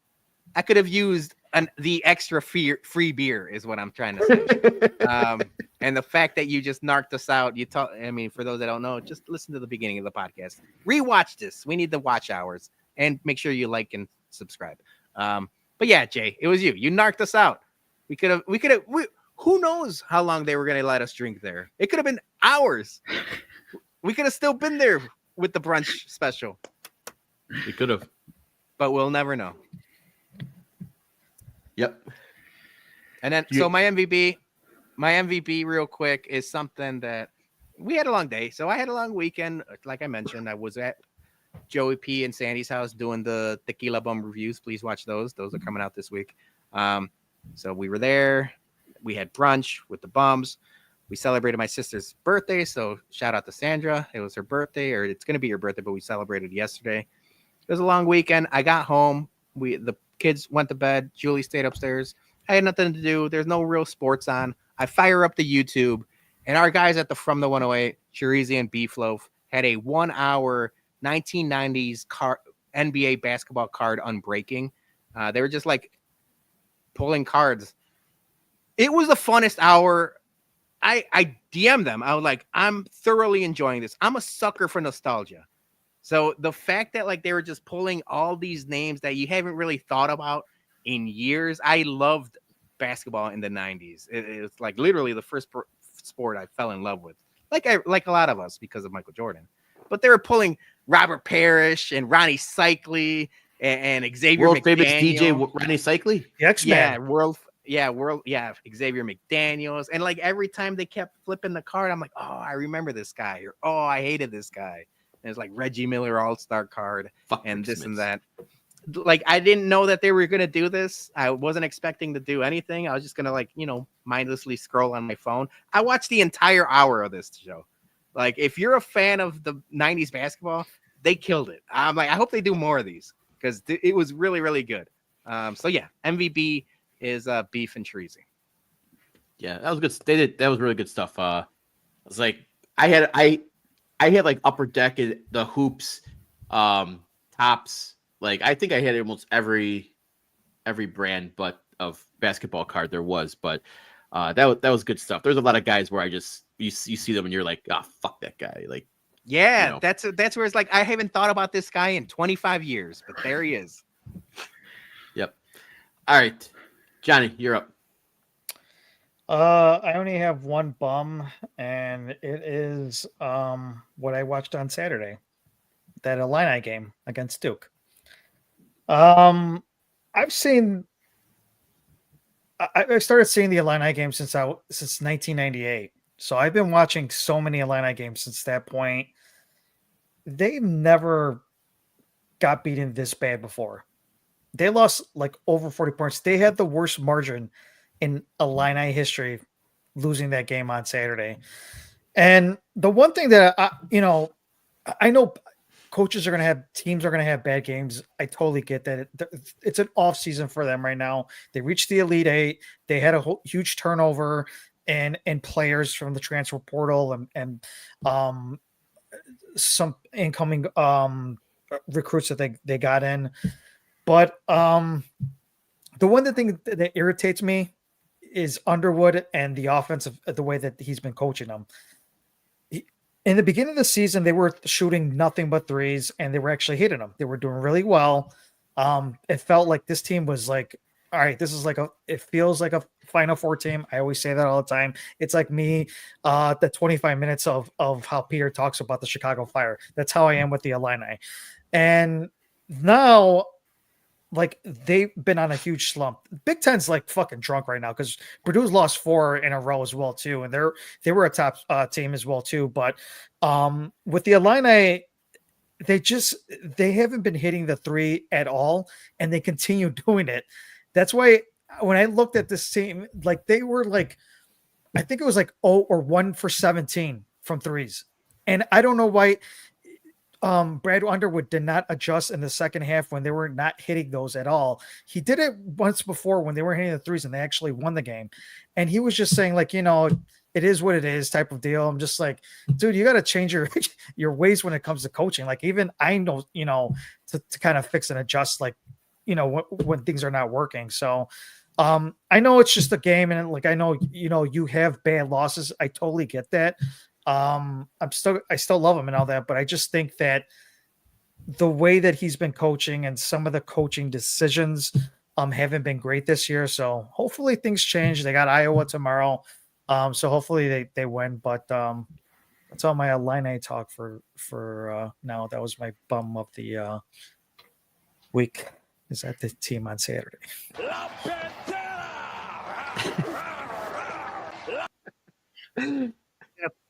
I could have used the extra free beer is what I'm trying to say. And the fact that you just narked us out, for those that don't know, just listen to the beginning of the podcast. Rewatch this. We need the watch hours and make sure you like and subscribe. But yeah, Jay, it was you. You narked us out. We could have. Who knows how long they were going to let us drink there? It could have been hours. We could have still been there with the brunch special. We could have, but we'll never know. Yep. And then, so my MVP real quick is something that we had a long day. So I had a long weekend. Like I mentioned, I was at Joey P and Sandy's house doing the Tequila Bum reviews. Please watch those. Those are coming out this week. So we were there. We had brunch with the bums. we celebrated my sister's birthday. So shout out to Sandra. It was her birthday, or it's going to be her birthday, but we celebrated yesterday. It was a long weekend. I got home. The kids went to bed. Julie stayed upstairs. I had nothing to do. There's no real sports on. I fire up the YouTube, and our guys at the From the 108, Chirizi and Beefloaf, had a 1 hour 1990s NBA basketball card unbreaking. They were just like pulling cards. It was the funnest hour. I DM'd them. I was like, I'm thoroughly enjoying this. I'm a sucker for nostalgia. So the fact that like they were just pulling all these names that you haven't really thought about in years. I loved basketball in the 90s. It's like literally the first sport I fell in love with. Like a lot of us because of Michael Jordan. But they were pulling Robert Parrish and Ronnie Cycli and Xavier World McDaniel. famous DJ Ronnie Cycli? The X-Man. Xavier McDaniels. And like every time they kept flipping the card, I'm like, oh, I remember this guy, or oh, I hated this guy. And it's like Reggie Miller All-Star card and this and that. Like I didn't know that they were gonna do this. I wasn't expecting to do anything. I was just gonna like, mindlessly scroll on my phone. I watched the entire hour of this show. Like if you're a fan of the 90s basketball, they killed it. I'm like, I hope they do more of these because it was really, really good. So yeah, MVP is Beef and Chirizi. Yeah, that was good. That was really good stuff. It was like I had like Upper Deck, the hoops, tops. Like I think I had almost every brand but of basketball card there was. But that was good stuff. There's a lot of guys where you see them and you're like, oh, fuck that guy. Like, yeah, that's where it's like I haven't thought about this guy in 25 years, but there he is. Yep. All right, Johnny, you're up. I only have one bum, and it is what I watched on Saturday, that Illini game against Duke. I started seeing the Illini game since 1998. So I've been watching so many Illini games since that point. They've never got beaten this bad before. They lost like over 40 points. They had the worst margin in Illini history, losing that game on Saturday. And the one thing that I know coaches are going to have, teams are going to have bad games. I totally get that. It's an off season for them right now. They reached the Elite Eight. They had a huge turnover and players from the transfer portal and some incoming recruits that they got in. But the one thing that irritates me is Underwood and the offensive, the way that he's been coaching them. In the beginning of the season, they were shooting nothing but threes, and they were actually hitting them. They were doing really well. It felt like this team was like, all right, this is like it feels like a Final Four team. I always say that all the time. It's like me, the 25 minutes of how Peter talks about the Chicago Fire. That's how I am with the Illini. And now, like, they've been on a huge slump. Big Ten's like fucking drunk right now because Purdue's lost 4 in a row as well too, and they were a top team as well too. But with the Illini, they haven't been hitting the three at all, and they continue doing it. That's why when I looked at this team, like they were like, I think it was like 0 or 1 for 17 from threes, and I don't know why. Brad Underwood did not adjust in the second half when they were not hitting those at all. He did it once before when they were hitting the threes and they actually won the game. And he was just saying like, it is what it is type of deal. I'm just like, dude, you got to change your ways when it comes to coaching. Like even I know, to kind of fix and adjust, like, when things are not working. So I know it's just a game. And like, I know, you have bad losses. I totally get that. I still love him and all that, but I just think that the way that he's been coaching and some of the coaching decisions haven't been great this year. So hopefully things change. They got Iowa tomorrow. So hopefully they win, but that's all my Illini talk for now. That was my bum of the week. Is that the team on Saturday?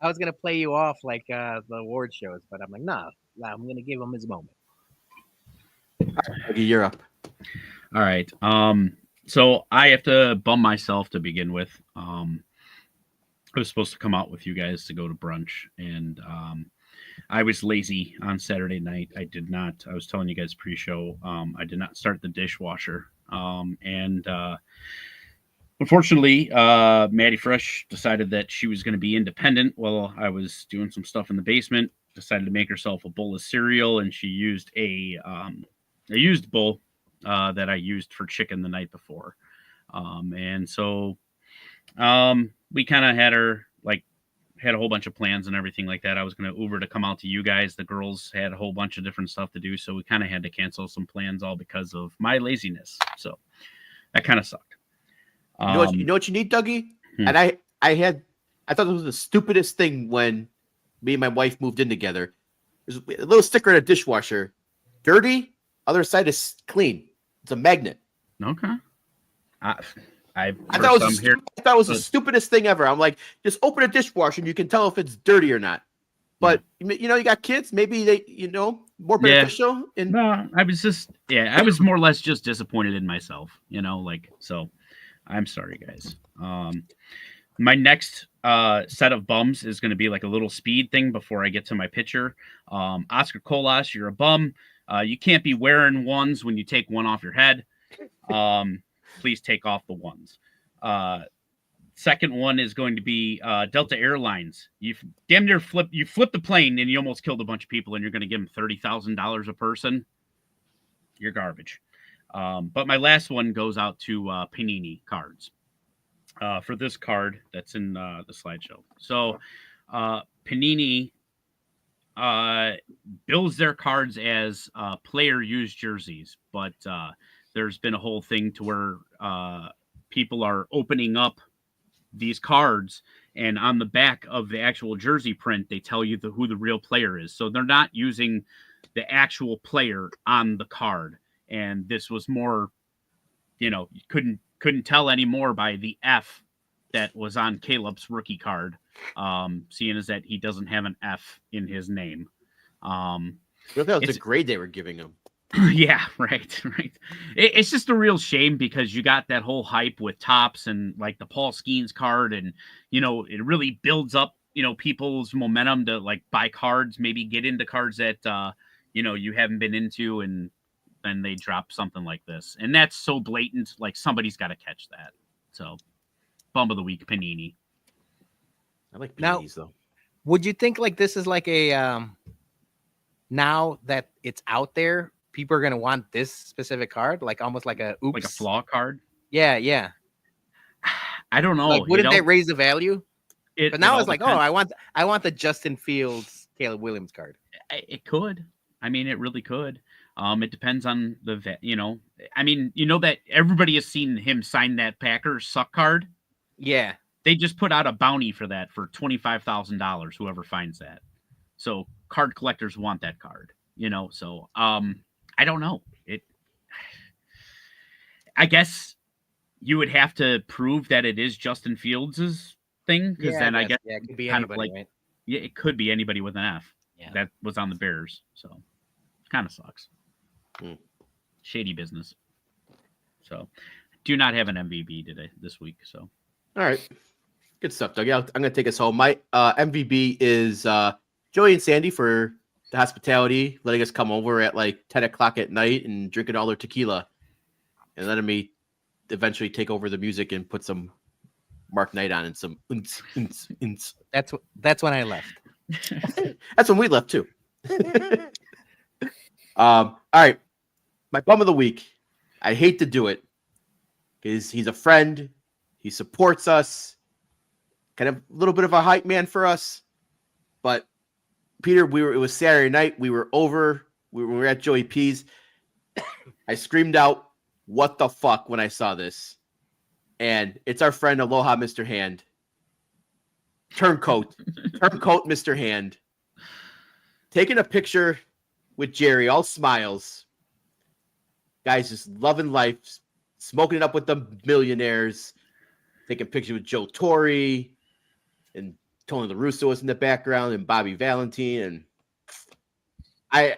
I was gonna play you off like the award shows, but I'm like, nah, I'm gonna give him his moment. Okay, you're up. All right. So I have to bum myself to begin with. I was supposed to come out with you guys to go to brunch, and I was lazy on Saturday night. I did not. I was telling you guys pre-show. I did not start the dishwasher, and unfortunately, Maddie Fresh decided that she was going to be independent while I was doing some stuff in the basement. Decided to make herself a bowl of cereal, and she used a used bowl that I used for chicken the night before, and so we kind of had a whole bunch of plans and everything like that. I was going to Uber to come out to you guys. The girls had a whole bunch of different stuff to do, so we kind of had to cancel some plans all because of my laziness. So that kind of sucked. You know what you need, Dougie? And I thought this was the stupidest thing when me and my wife moved in together. There's a little sticker in a dishwasher. Dirty, other side is clean. It's a magnet. Okay. I thought it was the stupidest thing ever. I'm like, just open a dishwasher and you can tell if it's dirty or not. But you got kids, maybe they, more beneficial. No, I was more or less just disappointed in myself, so I'm sorry, guys. My next set of bums is going to be like a little speed thing before I get to my pitcher. Oscar Colas, you're a bum. You can't be wearing ones when you take one off your head. Please take off the ones. Second one is going to be Delta Airlines. You damn near flipped the plane and you almost killed a bunch of people, and you're going to give them $30,000 a person. You're garbage. But my last one goes out to Panini cards for this card that's in the slideshow. So Panini bills their cards as player used jerseys, but there's been a whole thing to where people are opening up these cards, and on the back of the actual jersey print, they tell you who the real player is. So they're not using the actual player on the card. And this was more, you couldn't tell anymore by the F that was on Caleb's rookie card, seeing as that he doesn't have an F in his name. It's a grade they were giving him. Yeah, right. It's just a real shame because you got that whole hype with Topps and like the Paul Skeens card, and it really builds up people's momentum to like buy cards, maybe get into cards that you haven't been into, and then they drop something like this, and that's so blatant. Like somebody's got to catch that. So, bum of the week, Panini. I like Paninis though. Would you think like this is like a now that it's out there, people are gonna want this specific card, like almost like a oops, like a flaw card? Yeah. I don't know. Like, wouldn't that raise the value? But now it's like, depends. I want the Justin Fields, Caleb Williams card. It could. I mean, it really could. It depends on that everybody has seen him sign that Packers suck card. Yeah. They just put out a bounty for that for $25,000, whoever finds that. So card collectors want that card, so, I don't know. I guess you would have to prove that it is Justin Fields' thing. Cause then I guess it could be anybody, right? Yeah, it could be anybody with an F that was on the Bears. So kind of sucks. Shady business. So do not have an MVP this week. So, all right. Good stuff, Doug. Yeah, I'm going to take us home. My MVP is Joey and Sandy for the hospitality, letting us come over at like 10 o'clock at night and drinking all their tequila and letting me eventually take over the music and put some Mark Knight on and some ins. That's when I left. That's when we left too. All right. My bum of the week. I hate to do it because he's a friend. He supports us. Kind of a little bit of a hype man for us. But Peter, it was Saturday night. We were over. We were at Joey P's. I screamed out, "What the fuck?" when I saw this. And it's our friend Aloha Mr. Hand. Turncoat Mr. Hand. Taking a picture with Jerry, all smiles. Guys just loving life, smoking it up with the millionaires, taking pictures with Joe Torre, and Tony La Russa was in the background, and Bobby Valentine. And I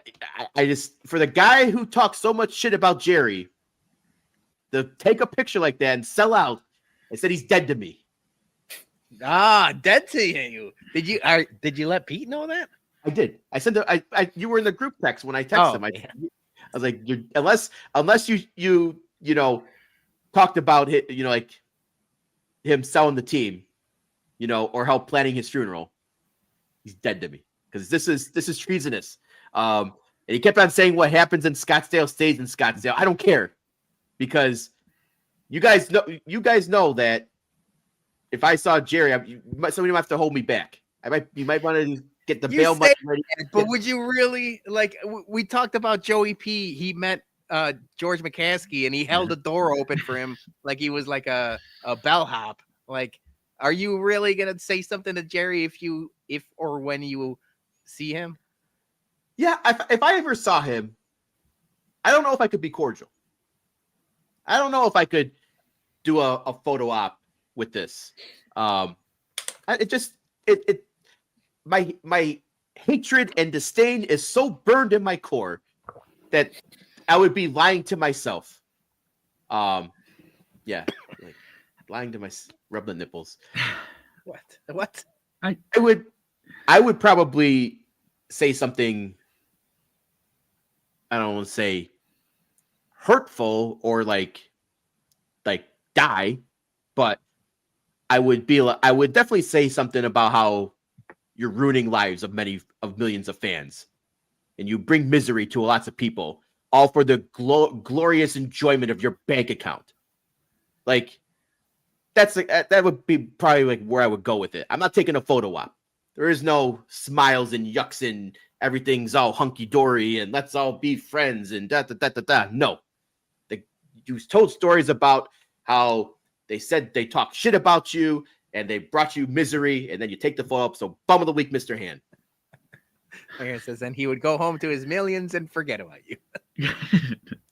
just, for the guy who talks so much shit about Jerry, to take a picture like that and sell out and said he's dead to me. Dead to you. Did you let Pete know that? I did. I sent you were in the group text when I texted him. I was like, unless you talked about it, like him selling the team, or help planning his funeral, he's dead to me, because this is treasonous. And he kept on saying what happens in Scottsdale stays in Scottsdale. I don't care, because you guys know that if I saw Jerry, somebody might have to hold me back. You might want to get the bail money ready. But would you really we talked about Joey P. He met George McCaskey and he held the door open for him like he was like a bellhop. Like, are you really gonna say something to Jerry if or when you see him? Yeah, if I ever saw him, I don't know if I could be cordial. I don't know if I could do a photo op with this. My hatred and disdain is so burned in my core that I would be lying to myself. Lying to my rub the nipples. What? I would probably say something. I don't want to say hurtful or like die, but I would definitely say something about how you're ruining lives of millions of fans, and you bring misery to lots of people, all for the glorious enjoyment of your bank account. Like, that would be probably like where I would go with it. I'm not taking a photo op. There is no smiles and yucks and everything's all hunky dory and let's all be friends and da da da da da. No, you told stories about how they said they talked shit about you and they brought you misery, and then you take the photo up. So bum of the week, Mr. Hand. It says, and he would go home to his millions and forget about you.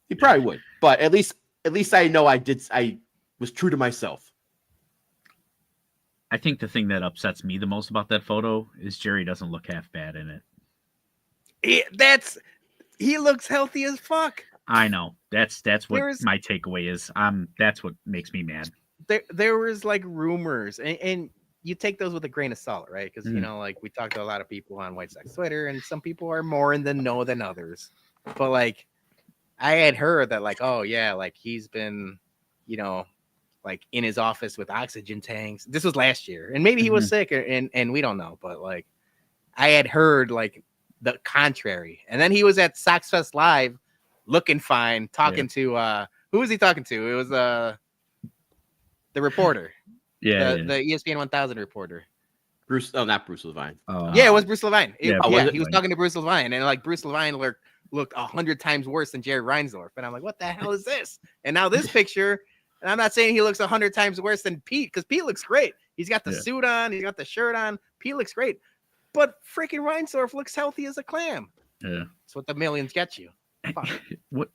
He probably would, but at least I know I was true to myself. I think the thing that upsets me the most about that photo is Jerry doesn't look half bad in it. He looks healthy as fuck. I know. That's what my takeaway is. That's what makes me mad. There was like rumors, and you take those with a grain of salt, right? Because we talked to a lot of people on White Sox Twitter, and some people are more in the know than others. But like, I had heard that he's been, like in his office with oxygen tanks. This was last year, and maybe he was sick, and we don't know. But like, I had heard like the contrary, and then he was at Sox Fest Live, looking fine, talking to who was he talking to? It was the reporter, the ESPN 1000 reporter. Bruce, not Bruce Levine. It was Bruce Levine. He was talking to Bruce Levine, and like Bruce Levine looked 100 times worse than Jerry Reinsdorf, and I'm like, what the hell is this? And now this picture. And I'm not saying he looks 100 times worse than Pete, because Pete looks great. He's got the suit on. He's got the shirt on. Pete looks great. But freaking Reinsdorf looks healthy as a clam. Yeah. That's what the millions get you. Fuck. What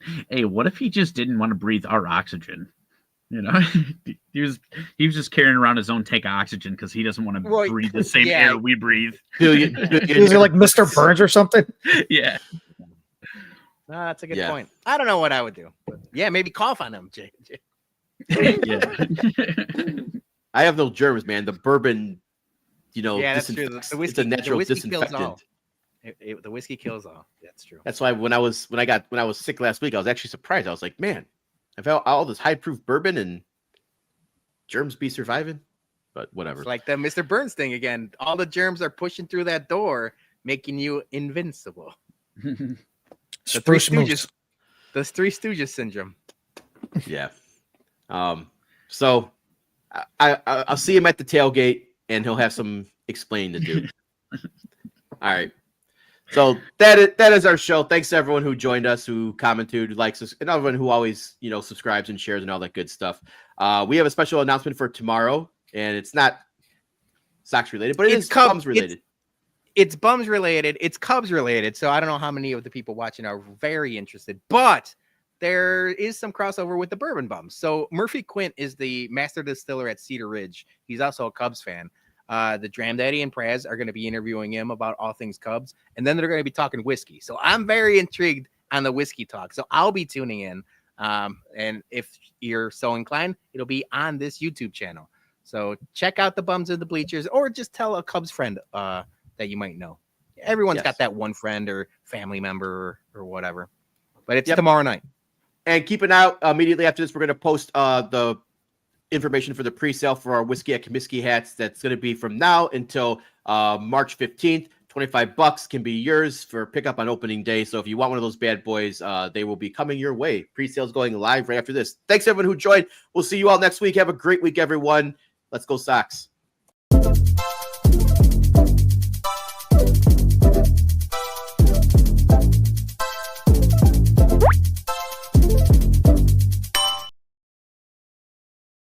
if he just didn't want to breathe our oxygen? He was just carrying around his own tank of oxygen because he doesn't want to breathe the same air we breathe. Is he like Mr. Burns or something? Yeah. No, that's a good point. I don't know what I would do. But maybe cough on him, Jay. I have no germs, man. The bourbon, that's true. The whiskey, it's a natural disinfectant. Kills all. The whiskey kills all. That's true. That's why when I was sick last week, I was actually surprised. I was like, man, I've had all this high proof bourbon and germs be surviving. But whatever. It's like the Mr. Burns thing again. All the germs are pushing through that door, making you invincible. The Three Stooges syndrome. Yeah. So I'll see him at the tailgate, and he'll have some explaining to do. All right. So that is our show. Thanks to everyone who joined us, who commented, who likes us, and everyone who always subscribes and shares and all that good stuff. We have a special announcement for tomorrow, and it's not Sox related, but it's Bums related. It's Bums related. It's Cubs related. So I don't know how many of the people watching are very interested, but there is some crossover with the Bourbon Bums. So Murphy Quint is the master distiller at Cedar Ridge. He's also a Cubs fan. The Dram Daddy and Praz are going to be interviewing him about all things Cubs, and then they're going to be talking whiskey. So I'm very intrigued on the whiskey talk. So I'll be tuning in. And if you're so inclined, it'll be on this YouTube channel. So check out the Bums in the Bleachers, or just tell a Cubs friend that you might know. Everyone's got that one friend or family member or whatever. But it's tomorrow night. And keep an eye out. Immediately after this, we're going to post the information for the pre-sale for our Whiskey at Comiskey hats. That's going to be from now until March 15th. $25 can be yours for pickup on opening day. So if you want one of those bad boys, they will be coming your way. Pre-sales going live right after this. Thanks everyone who joined. We'll see you all next week. Have a great week, everyone. Let's go Sox.